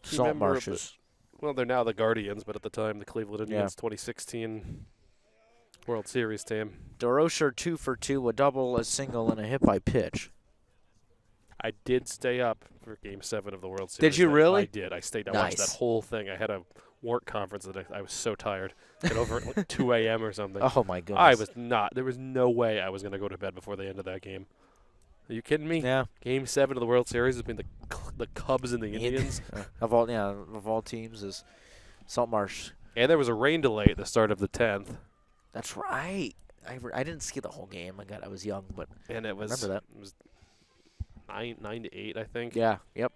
key Salt member of Marshes. well, they're now the Guardians, but at the time the Cleveland Yeah. Indians 2016 World Series team. DeRocher 2 for 2, a double, a single, and a hit by pitch. I did stay up for Game 7 of the World Series. Did you really? I did. I stayed. I watched that Nice. whole thing. I had a work conference that I was so tired. Get over at like 2 a.m. or something. Oh, my goodness. I was not. There was no way I was going to go to bed before the end of that game. Are you kidding me? Yeah. Game 7 of the World Series between the Cubs and the Indians. of all teams is Saltmarsh. And there was a rain delay at the start of the 10th. That's right. I didn't see the whole game. I was young, but And it was, remember that. It was 9 to 8, I think. yeah, yep.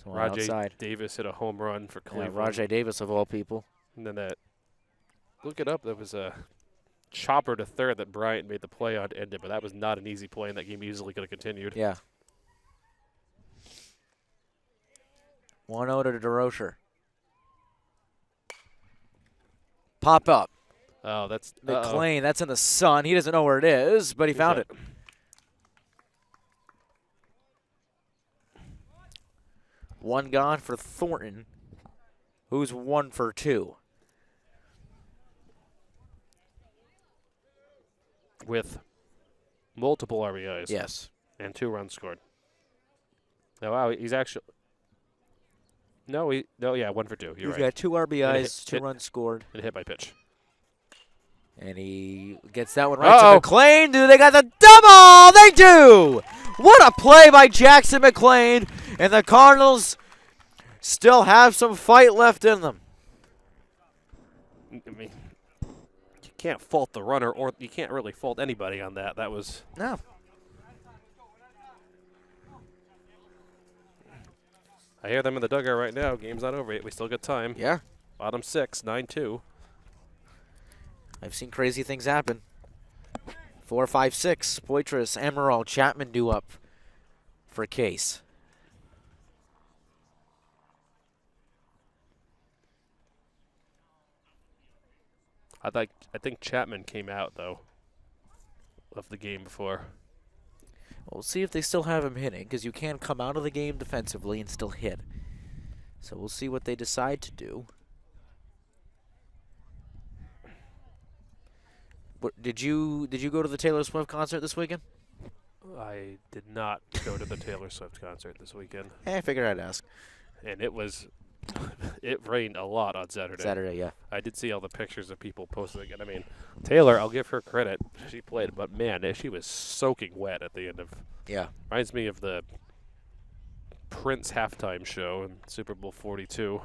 So Rajay outside. Davis hit a home run for Yeah, Cleveland. Rajay Davis of all people. And then look it up. There was a chopper to third that Bryant made the play on to end it, but that was not an easy play, and that game easily could have continued. Yeah. 1-0 to DeRocher. Pop up. Oh, that's McLean, that's in the sun. He doesn't know where it is, but he found it. One gone for Thornton, who's 1 for 2. With multiple RBIs. Yes. And 2 runs scored. Now, wow, he's actually. No, 1 for 2. You're He's right. got 2 RBIs, 2 runs scored. And a hit by pitch. And he gets that one right Uh-oh. to McLean. Do they got the double? They do! What a play by Jackson McLean. And the Cardinals still have some fight left in them. I mean, you can't fault the runner, or you can't really fault anybody on that. That was. No. I hear them in the dugout right now. Game's not over yet. We still got time. Yeah. Bottom 6, 9-2. I've seen crazy things happen. 4, 5, 6. Poitras, Emerald, Chapman due up for Case. I think Chapman came out though of the game before. We'll see if they still have him hitting, because you can come out of the game defensively and still hit. So we'll see what they decide to do. Did you go to the Taylor Swift concert this weekend? I did not go to the Taylor Swift concert this weekend, I figured I'd ask. and it rained a lot on Saturday. Saturday, yeah. I did see all the pictures of people posting it. I mean, Taylor, I'll give her credit. She played, but man, she was soaking wet at the end of. Yeah. Reminds me of the Prince halftime show in Super Bowl 42,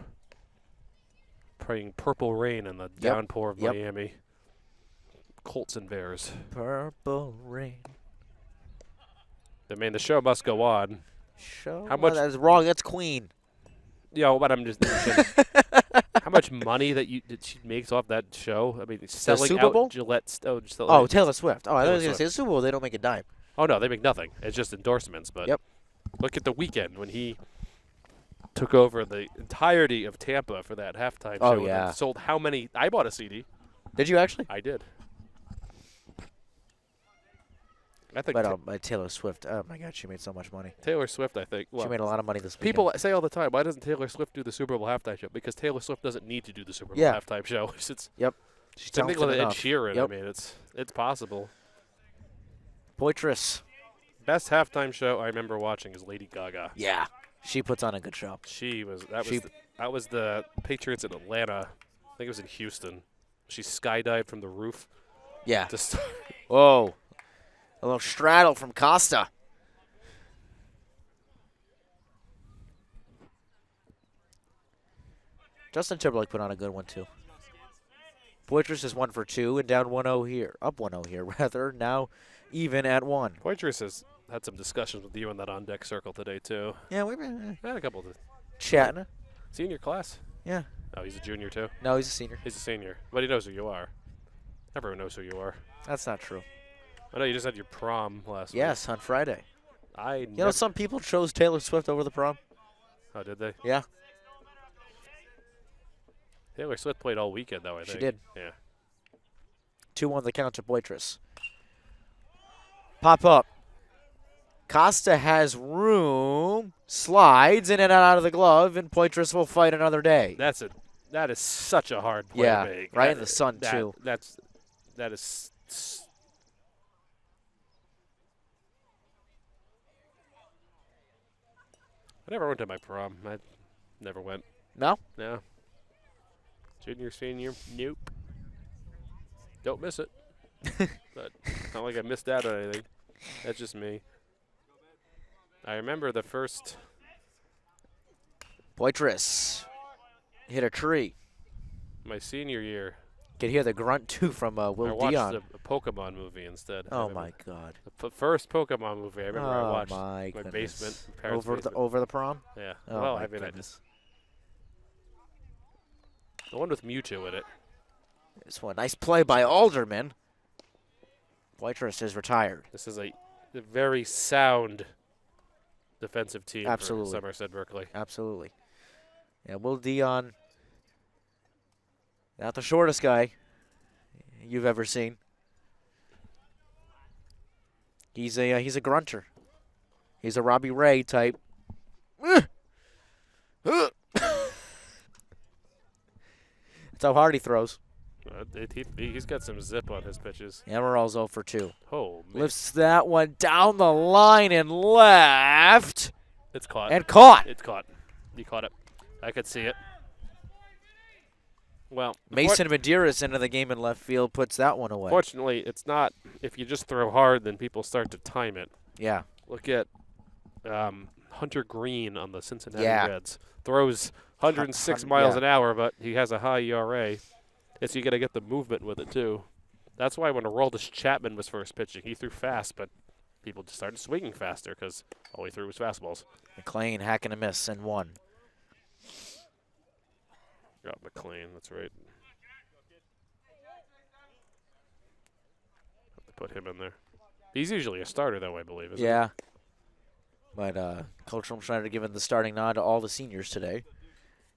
playing Purple Rain in the downpour of Miami. Colts and Bears. Purple Rain. I mean, the show must go on. Show. How much- That's wrong. That's Queen. Yeah, but I'm just how much money that she makes off that show? I mean, selling Super Bowl? out Gillette. Oh, Taylor Swift. Oh, I Taylor was going to say the Super Bowl. They don't make a dime. Oh no, they make nothing. It's just endorsements. But Yep. look at the weekend when he took over the entirety of Tampa for that halftime Oh, show. and yeah. sold how many? I bought a CD. Did you actually? I did. I think But Taylor Swift. Oh my God, she made so much money. Taylor Swift. I think. She Well, made a lot of money this weekend. people say all the time, why doesn't Taylor Swift do the Super Bowl halftime show? Because Taylor Swift doesn't need to do the Super Bowl Yeah. halftime show. It's Yep. She's same thing talented with Ed enough. Sheeran. Yep. I mean, it's possible. Poitras. Best halftime show I remember watching is Lady Gaga. Yeah. She puts on a good show. That was the Patriots in Atlanta. I think it was in Houston. She skydived from the roof. Yeah. To start. Whoa. A little straddle from Costa. Justin Timberlake put on a good one, too. Poitras is 1 for 2 and down 1-0 here. Up 1-0 here, rather. Now even at 1. Poitras has had some discussions with you in that on-deck circle today, too. Yeah, we've been I had a couple of chatting. senior class. Yeah. Oh, he's a junior, too? No, he's a senior. He's a senior. But he knows who you are. Everyone knows who you are. That's not true. I know you just had your prom last week. Yes, on Friday. You You know, some people chose Taylor Swift over the prom. Oh, did they? Yeah. Taylor Swift played all weekend, though, I think. She did. Yeah. 2-1 the count to Poitras. Pop up. Costa has room, slides in and out of the glove, and Poitras will fight another day. That is such a hard play Yeah, to make. right in the sun, too. That is. I never went to my prom. I never went. No? No. Junior, senior, nope. Don't miss it. But not like I missed out on anything. That's just me. I remember the first. Poitras hit a tree. My senior year. Could hear the grunt, too, from I Will watched Dion. a Pokemon movie instead. Oh, my God. The first Pokemon movie I remember I Oh, watched. my My goodness. basement. My parents' Over basement. over the prom? Yeah. Oh, Well, my I mean, goodness. the one with Mewtwo in it. This one. Nice play by Alderman. Poitras is retired. This is a very sound defensive team Absolutely. for Somerset Berkley. Absolutely. Yeah, Will Dion, not the shortest guy you've ever seen. He's a grunter. He's a Robbie Ray type. That's how hard he throws. He's got some zip on his pitches. Emerald's 0 for 2. Oh, man. Lifts that one down the line and left. It's caught. And caught. It's caught. He caught it. I could see it. Well, Mason Medeiros into the game in left field puts that one away. Fortunately, it's not. If you just throw hard, then people start to time it. Yeah. Look at Hunter Green on the Cincinnati Yeah. Reds. Throws 106 miles an hour, but he has a high ERA. It's you got to get the movement with it too. That's why when Aroldis Chapman was first pitching, he threw fast, but people just started swinging faster because all he threw was fastballs. McLean hacking a miss and 1. Got McLean, that's right. Have to put him in there. He's usually a starter, though, I believe, isn't Yeah. But Coach Rumschneider giving the starting nod to all the seniors today.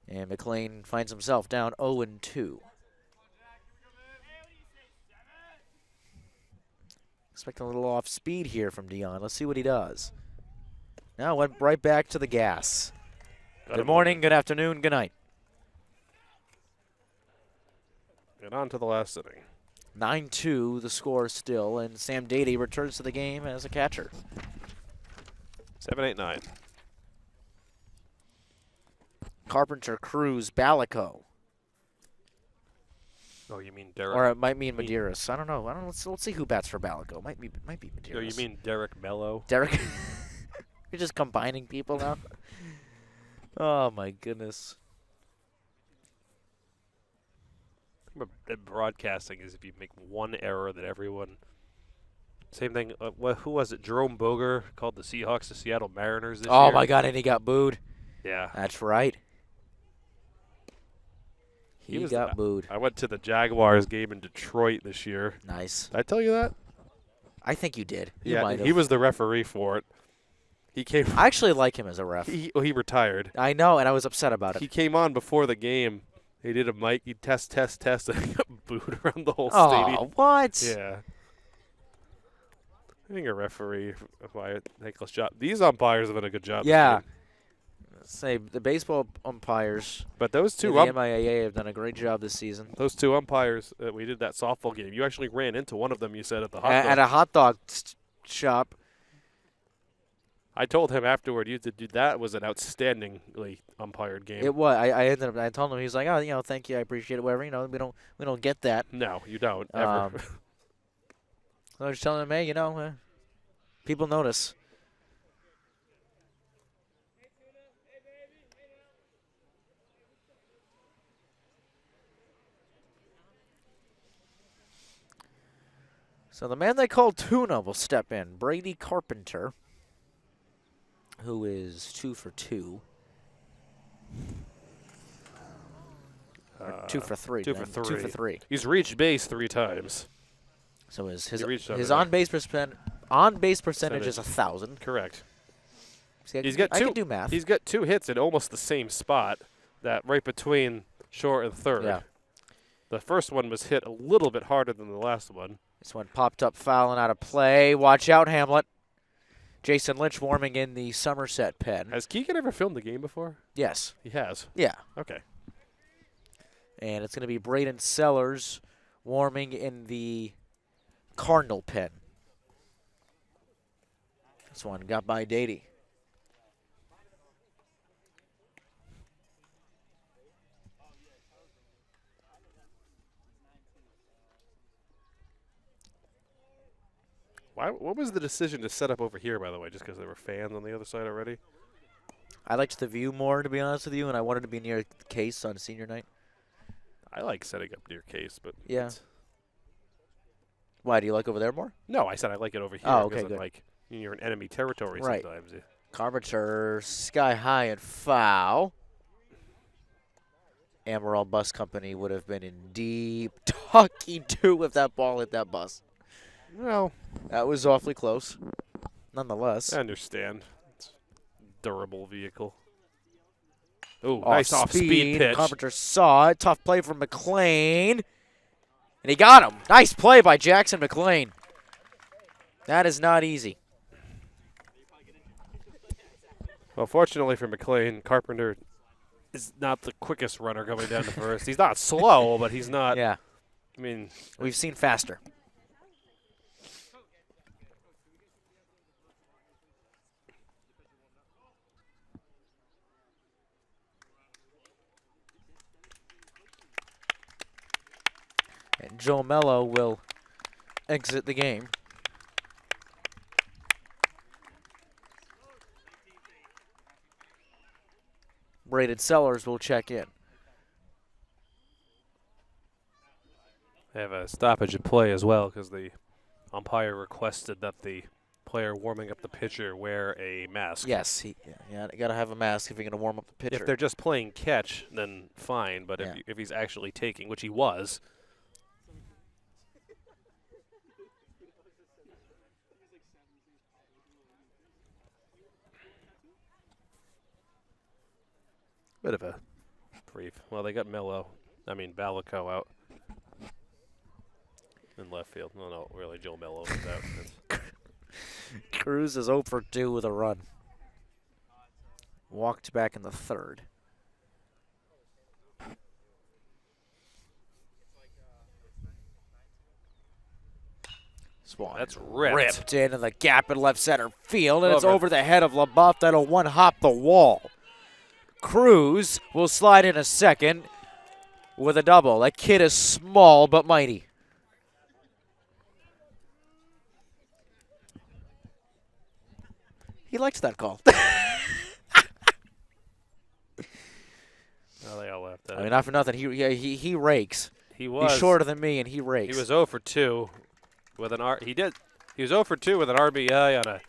And McLean finds himself down 0-2. Expecting a little off speed here from Dion. Let's see what he does. Now went right back to the gas. Good morning, good afternoon, good night. And on to the last inning. 9-2 the score still, and Sam Dady returns to the game as a catcher. 7, 8, 9. Carpenter, Cruz, Balico. Oh, you mean Derek? Or it might mean Medeiros. I don't know. Let's see who bats for Balico. Might be Medeiros. Oh, you mean Derek Mello? Derek? You're just combining people now. Oh my goodness. Broadcasting is if you make one error that everyone. Same thing. Who was it? Jerome Boger called the Seahawks the Seattle Mariners this year. Oh my God! And he got booed. Yeah. That's right. He was got booed. I went to the Jaguars game in Detroit this year. Nice. Did I tell you that? I think you did. Yeah, he was the referee for it. He came. I actually like him as a ref. He retired. I know, and I was upset about it. He came on before the game. He did a mic. He test, and he got booed around the whole stadium. Oh, what? Yeah. I think a referee, a thankless job. These umpires have done a good job. Yeah. Say the baseball umpires, But those the two MIAA have done a great job this season. those two umpires, we did that softball game. You actually ran into one of them. You said at the hot dog. At a hot dog shop. I told him afterward, dude, that was an outstandingly umpired game. It was. I told him, he was like, oh, thank you, I appreciate it. Whatever. We don't get that. No, you don't ever. I was just telling him, hey, people notice. So the man they call Tuna will step in. Brady Carpenter, who is 2 for 2. Or 2 for 3. 2 for 3. 2 for 3. He's reached base 3 times. So his reached over on base percentage is Percentage. 1,000. Correct. See, I can do math. He's got 2 hits in almost the same spot, that right between short and third. Yeah. The first one was hit a little bit harder than the last one. This one popped up foul and out of play. Watch out, Hamlet. Jason Lynch warming in the Somerset pen. Has Keegan ever filmed the game before? Yes. He has. Yeah. Okay. And it's going to be Braden Sellers warming in the Cardinal pen. This one got by Dady. What was the decision to set up over here, by the way, just because there were fans on the other side already? I liked the view more, to be honest with you, and I wanted to be near the case on senior night. I like setting up near case, but Yeah. Why, do you like over there more? no, I said I like it over here. Oh, okay, because I'm good. like you're in enemy territory Right. sometimes. Yeah. Carpenter, sky high and foul. Amaral Bus Company would have been in deep talking to if that ball hit that bus. Well, That was awfully close, nonetheless. I understand. It's a durable vehicle. Oh, nice off-speed pitch. Carpenter saw it. Tough play from McLean. And he got him. Nice play by Jackson McLean. That is not easy. Well, fortunately for McLean, Carpenter is not the quickest runner going down to first. He's not slow, but he's not. Yeah, I mean, we've seen faster. And Joe Mello will exit the game. Braden Sellers will check in. they have a stoppage of play as well because the umpire requested that the player warming up the pitcher wear a mask. Yes, you got to have a mask if you're going to warm up the pitcher. If they're just playing catch, then fine. But Yeah. if he's actually taking, which he was, bit of a brief. Well, they got Balico out in left field. No, really, Joe Mello is out. Cruz is 0 for 2 with a run. Walked back in the third. Swan. That's ripped. Into the gap in left center field, and it's Over. over the head of LaBeouf. That'll one-hop the wall. Cruz will slide in a second with a double. That kid is small but mighty. He likes that call. Oh, they all laughed at I it. mean, not for nothing. He rakes. He was He's shorter than me, and he rakes. He was 0 for 2 with an He was 0 for 2 with an RBI on a.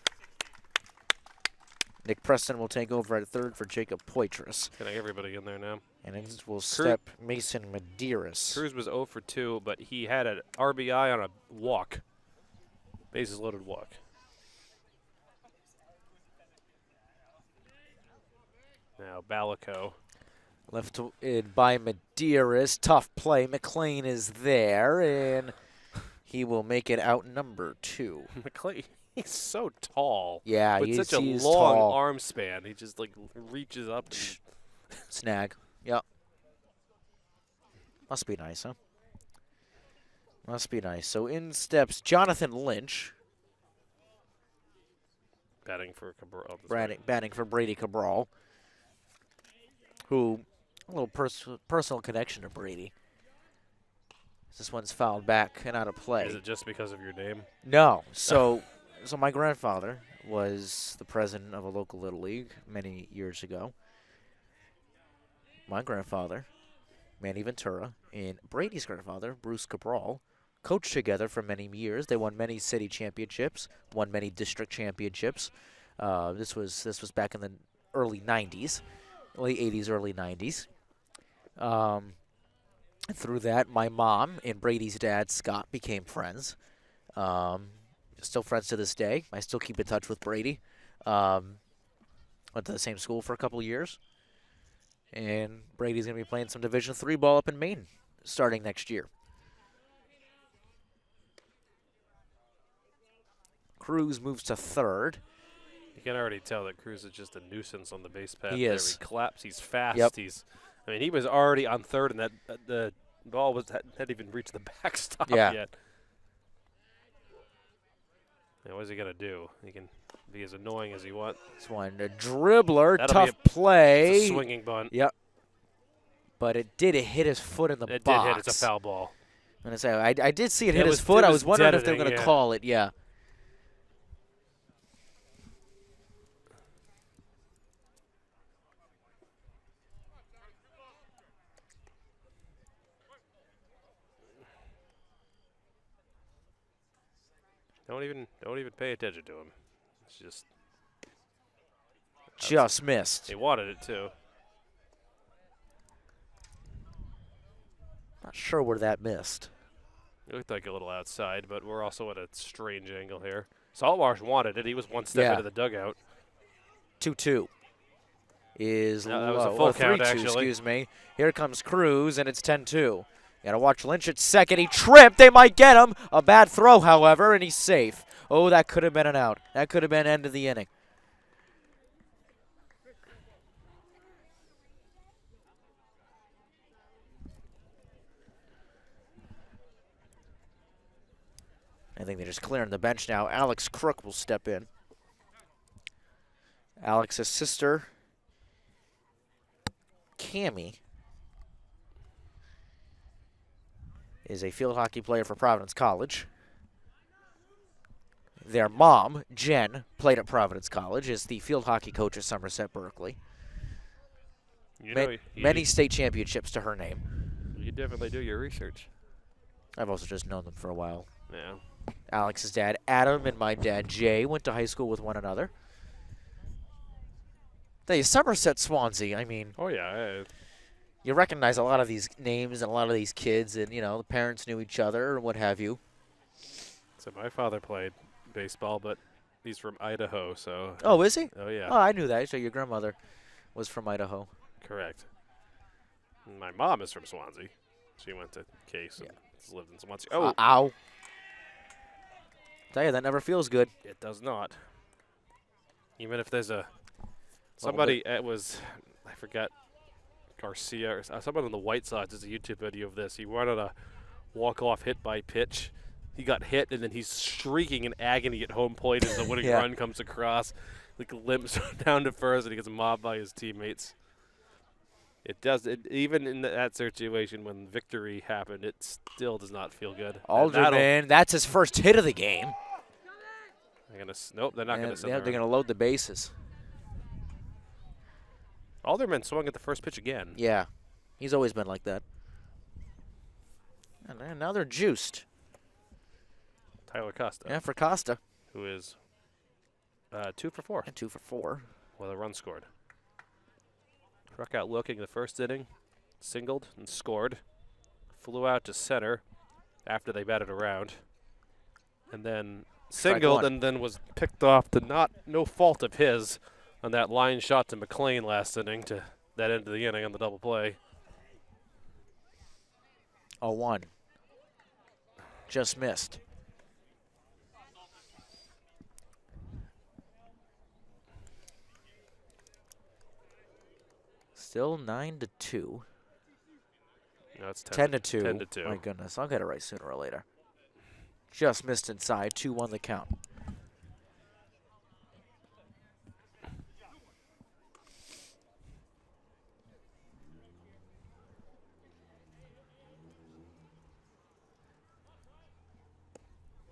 Nick Preston will take over at third for Jacob Poitras. Getting everybody in there now. And in will step Mason Medeiros. Cruz was 0 for 2, but he had an RBI on a walk. Bases loaded walk. Now Balico. Left in by Medeiros. Tough play. McLean is there, and he will make it out number 2. McLean, he's so tall. Yeah, with he's such a he's long tall. arm span. He just like reaches up. And Snag. Yep. Must be nice, huh? Must be nice. So in steps Jonathan Lynch. batting for Cabral. Oh, Batting for Brady Cabral. Who, a little personal connection to Brady. This one's fouled back and out of play. Is it just because of your name? No. So my grandfather was the president of a local little league many years ago. My grandfather, Manny Ventura, and Brady's grandfather, Bruce Cabral, coached together for many years. They won many city championships, won many district championships. This was back in the early 90s, late 80s, early 90s. Through that, my mom and Brady's dad, Scott, became friends. Still friends to this day. I still keep in touch with Brady. Went to the same school for a couple of years. And Brady's going to be playing some Division III ball up in Maine starting next year. Cruz moves to third. You can already tell that Cruz is just a nuisance on the base pad. He is. He claps. He's fast. Yep. He was already on third, and that the ball hadn't even reached the backstop yet. And what is he gonna do? He can be as annoying as he wants. This one, a dribbler, That'll tough be a play. swinging bunt. Yep. But it did hit his foot in the It box. did hit. It's a foul ball. I'm gonna say I did see it hit It his was- foot. it I was was wondering if they were deadening, gonna yeah. call it. Yeah. Don't even pay attention to him. It's just Just missed. they wanted it too. Not sure where that missed. It looked like a little outside, but we're also at a strange angle here. Saltmarsh wanted it. He was one step into the dugout. 2-2 is No, that was a low. full Or count, 3-2, actually. excuse me. Here comes Cruz, and it's 10-2. Got to watch Lynch at second. He tripped. They might get him. A bad throw, however, and he's safe. Oh, that could have been an out. That could have been end of the inning. I think they're just clearing the bench now. Alex Crook will step in. Alex's sister, Cammie, is a field hockey player for Providence College. Their mom, Jen, played at Providence College, is the field hockey coach at Somerset Berkley. Many state championships to her name. You definitely do your research. I've also just known them for a while. Yeah. Alex's dad, Adam, and my dad, Jay, went to high school with one another. They Somerset Swansea, I mean, Oh yeah. you recognize a lot of these names and a lot of these kids, and, you know, the parents knew each other or what have you. So my father played baseball, but he's from Idaho, so. Oh, is he? Oh yeah. Oh, I knew that. So your grandmother was from Idaho. Correct. And my mom is from Swansea. She went to Case and lived in Swansea. Oh, Ow. Tell you, that never feels good. it does not. Even if there's somebody, it was, I forgot, Garcia or someone on the White Sox. There's a YouTube video of this. He went on a walk-off hit by pitch. He got hit, and then he's shrieking in agony at home plate as the winning Yeah. run comes across. Like limps down to first, and he gets mobbed by his teammates. It does. Even in that situation when victory happened, it still does not feel good. And Alderman, that's his first hit of the game. nope, they're not going to And, send yeah, him they're around. going to load the bases. Alderman swung at the first pitch again. Yeah, he's always been like that. And now they're juiced. Tyler Costa, Yeah, for Costa. who is 2 for 4 And 2 for 4. with a run scored. Struck out looking the first inning, singled and scored. Flew out to center after they batted around. And then singled one. and then was picked off to no fault of his on that line shot to McLean last inning to that end of the inning on the double play. 0-1. Just missed. Still 9-2. No, it's 10-2. 10-2. My goodness, I'll get it right sooner or later. Just missed inside. 2-1 the count.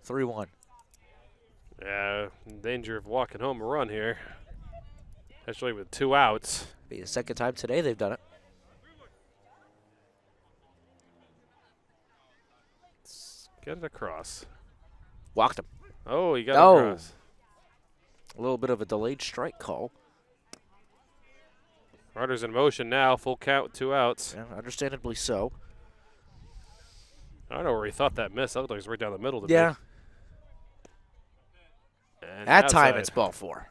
Three one. Yeah, in danger of walking home a run here. Especially with 2 outs. Be the second time today they've done it. Get it across. Walked him. Oh, he got Oh. it across. A little bit of a delayed strike call. Runners in motion now. Full count, 2 outs. Yeah, understandably so. I don't know where he thought that missed. That looked like it was right down the middle. Yeah. And That time outside. it's ball 4.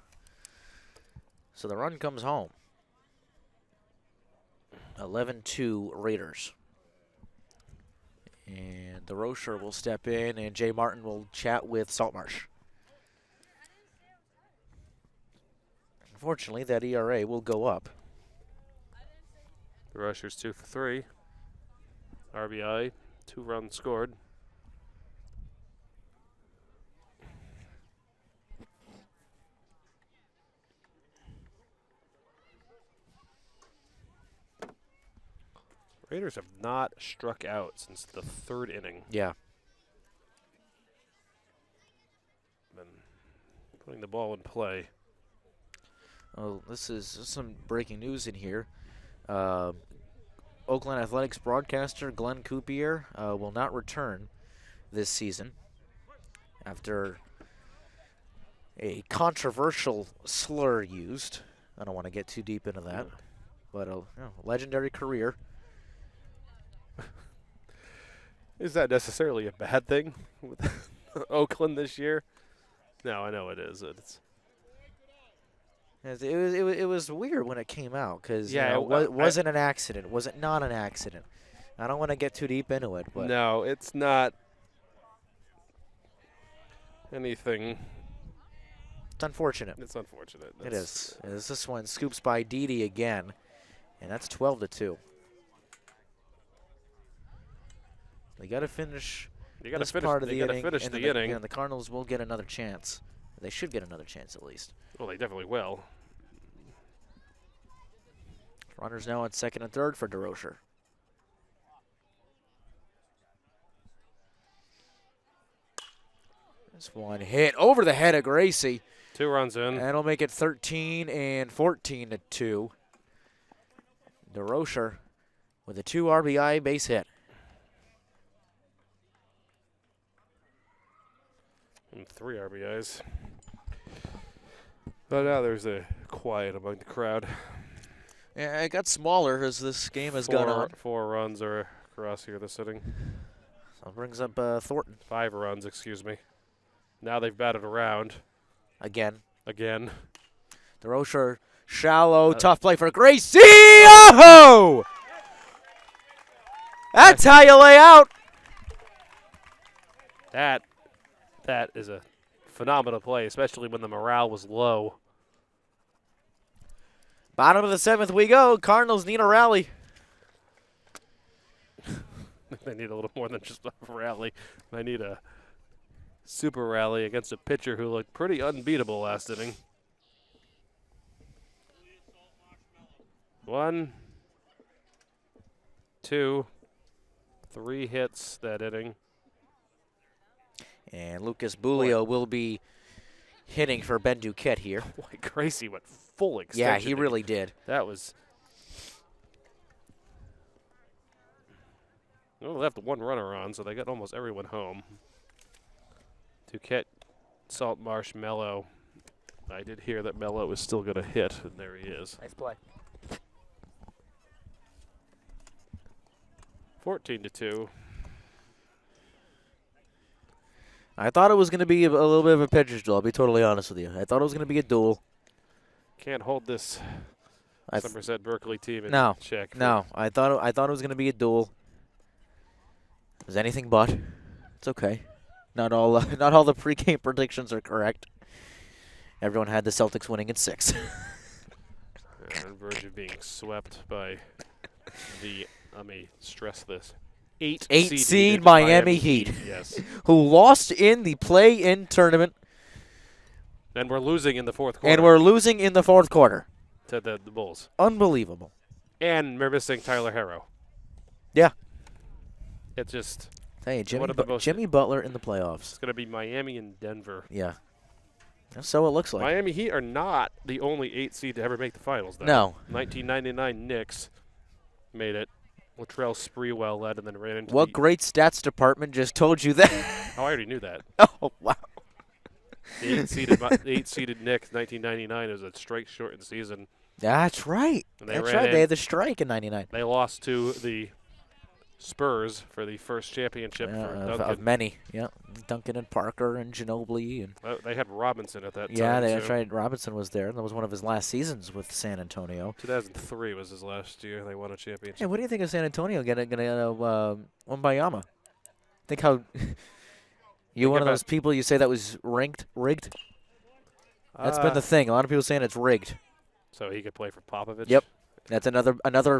So the run comes home. 11-2 Raiders. And DeRocher will step in, and Jay Martin will chat with Saltmarsh. Unfortunately, that ERA will go up. The Rushers 2 for 3. RBI, 2 runs scored. Raiders have not struck out since the 3rd inning. Yeah. Been putting the ball in play. Oh, this is some breaking news in here. Oakland Athletics broadcaster Glenn Coupier will not return this season after a controversial slur used. I don't want to get too deep into that, but a legendary career. Is that necessarily a bad thing with Oakland this year? No, I know it is. It was weird when it came out because Yeah, was it an accident? Was it not an accident? I don't want to get too deep into it, but No, it's not anything. it's unfortunate. It's unfortunate. It is. This one scoops by Didi again, and that's 12-2. They got to finish this part of the inning, finish and the then inning. and the Cardinals will get another chance. They should get another chance at least. Well, they definitely will. Runners now at 2nd and 3rd for DeRocher. This one hit over the head of Gracie. 2 runs in. That'll make it 13 and 14-2. DeRocher with a 2 RBI base hit. And 3 RBIs. But now there's a quiet among the crowd. Yeah, it got smaller as this game has gone on. 4 runs are across here this inning. So it brings up Thornton 5 runs, excuse me. Now they've batted around again. DeRocher, shallow, tough play for Gracie. Oh! That's how you lay out. That is a phenomenal play, especially when the morale was low. Bottom of the 7th we go. Cardinals need a rally. They need a little more than just a rally. They need a super rally against a pitcher who looked pretty unbeatable last inning. 1, 2, 3 hits that inning. And Lucas Bulio will be hitting for Ben Duquette here. Boy, Gracie went full extension. Yeah, he really did. That was. Well, left 1 runner on, so they got almost everyone home. Duquette, Saltmarsh, Mello. I did hear that Mello was still going to hit, and there he is. Nice play. 14-2. I thought it was going to be a little bit of a pitcher's duel. I'll be totally honest with you. I thought it was going to be a duel. Can't hold this Somerset Berkley team in check. No, I thought it was going to be a duel. It was anything but. It's okay. Not all the pregame predictions are correct. Everyone had the Celtics winning in 6. On the verge of being swept by the, let me stress this, 8 seed Miami Heat. Yes. Who lost in the play-in tournament. And we're losing in the 4th quarter. And we're losing in the 4th quarter. To the Bulls. Unbelievable. And we're missing Tyler Harrow. Yeah. It's just. Hey, Jimmy Butler in the playoffs. It's going to be Miami and Denver. Yeah. So it looks like. Miami Heat are not the only 8 seed to ever make the finals, though. No. 1999 Knicks made it. Latrell Sprewell led and then ran into What great stats department just told you that? Oh, I already knew that. Oh, wow. The eight-seeded Knicks, 1999, is a strike shortened season. That's right. And they That's ran right. in. They had the strike in 99. They lost to the Spurs for the first championship for Of Duncan. many. Yeah. Duncan and Parker and Ginobili. And They had Robinson at that time. yeah, that's too. right. Robinson was there. That was one of his last seasons with San Antonio. 2003 was his last year. They won a championship. Hey, what do you think of San Antonio getting Wembayama? Think how you one of those people you say that was rigged? That's been the thing. A lot of people saying it's rigged. So he could play for Popovich? Yep. That's another another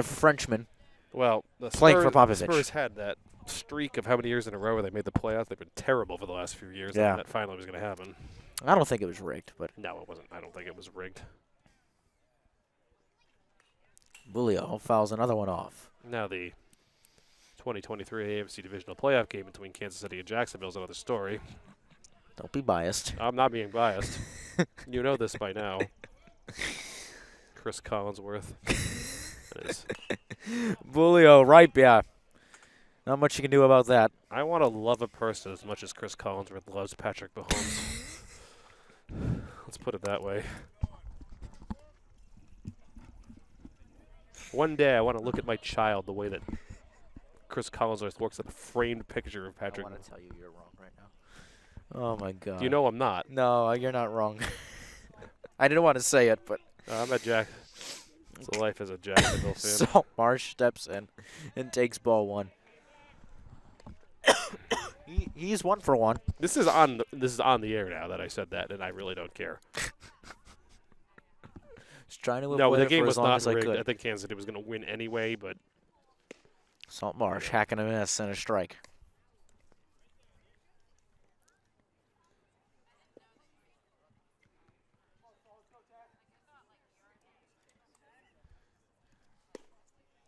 Frenchman. Well, the Playing for Popovich. Spurs had that streak of how many years in a row where they made the playoffs. They've been terrible for the last few years. Yeah. And that finally was going to happen. I don't think it was rigged, but No, it wasn't. I don't think it was rigged. Bulio fouls another one off. Now the 2023 AFC Divisional Playoff game between Kansas City and Jacksonville is another story. Don't be biased. I'm not being biased. You know this by now. Chris Collinsworth. Bulio, right, yeah. Not much you can do about that. I want to love a person as much as Chris Collinsworth loves Patrick Mahomes. Let's put it that way. One day I want to look at my child the way that Chris Collinsworth looks at a framed picture of Patrick. I want to tell you you're wrong right now. Oh, my God. You know I'm not. No, you're not wrong. I didn't want to say it, but I'm a Jack. It's a life as a Jacksonville fan. So Marsh steps in and takes ball one. He's 1 for 1. This is on the air now that I said that, and I really don't care. Just trying to No, avoid the it game for was as long not as I rigged. could. I think Kansas City was going to win anyway, but Salt Marsh hacking a miss and a strike.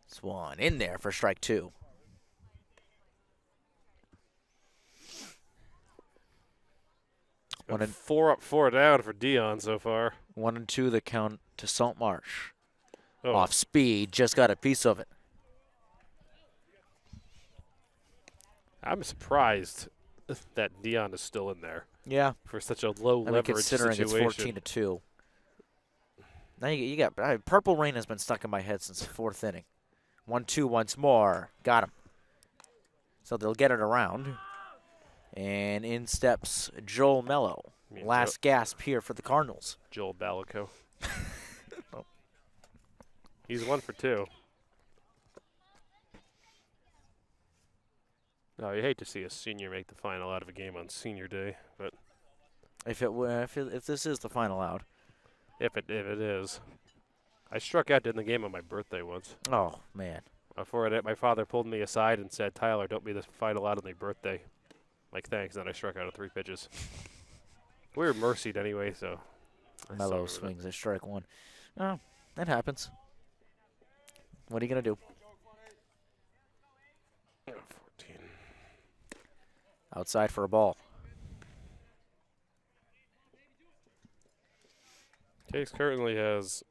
Swan in there for strike 2. One and 4 up, 4 down for Dion so far. 1 and 2 the count to Salt Marsh. Oh, Off speed, just got a piece of it. I'm surprised that Dion is still in there Yeah, for such a low I mean, leverage considering situation. it's 14-2. Now you got Purple Rain has been stuck in my head since the 4th inning. 1-2 once more, got him. So they'll get it around, and in steps Joel Mello. Yeah, Last gasp here for the Cardinals. Joel Balico. He's 1 for 2. No, you hate to see a senior make the final out of a game on senior day, but If this is the final out. if it is, I struck out in the game on my birthday once. Oh man. Before it, my father pulled me aside and said, "Tyler, don't be the final out on my birthday." I'm like, thanks. Then I struck out at 3 pitches. We were mercied anyway, so. Mello swings at strike 1. Oh, that happens. What are you gonna do? 14. Outside for a ball. Case currently has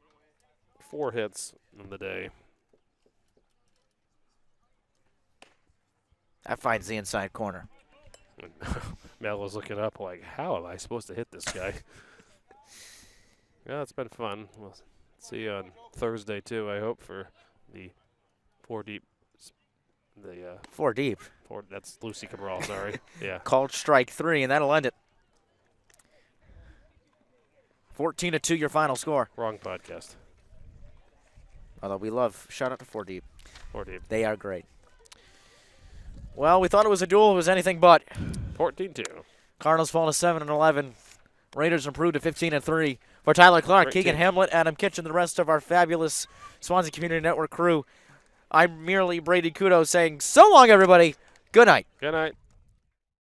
4 hits in the day. That finds the inside corner. And Mel was looking up like, how am I supposed to hit this guy? Yeah, it's been fun. We'll see you on Thursday, too, I hope, for the 4 deep. The 4 deep. that's Lucy Cabral, sorry. Yeah. Called strike 3, and that'll end it. 14-2 your final score. Wrong podcast. Although we love, shout out to 4 deep. 4 deep. They are great. Well, we thought it was a duel. It was anything but. 14-2. Cardinals fall to 7-11. Raiders improved to 15-3. For Tyler Clark, Great Keegan team. Hamlet, Adam Kitchen, the rest of our fabulous Swansea Community Network crew, I'm merely Brady Kudo saying so long, everybody. Good night. Good night.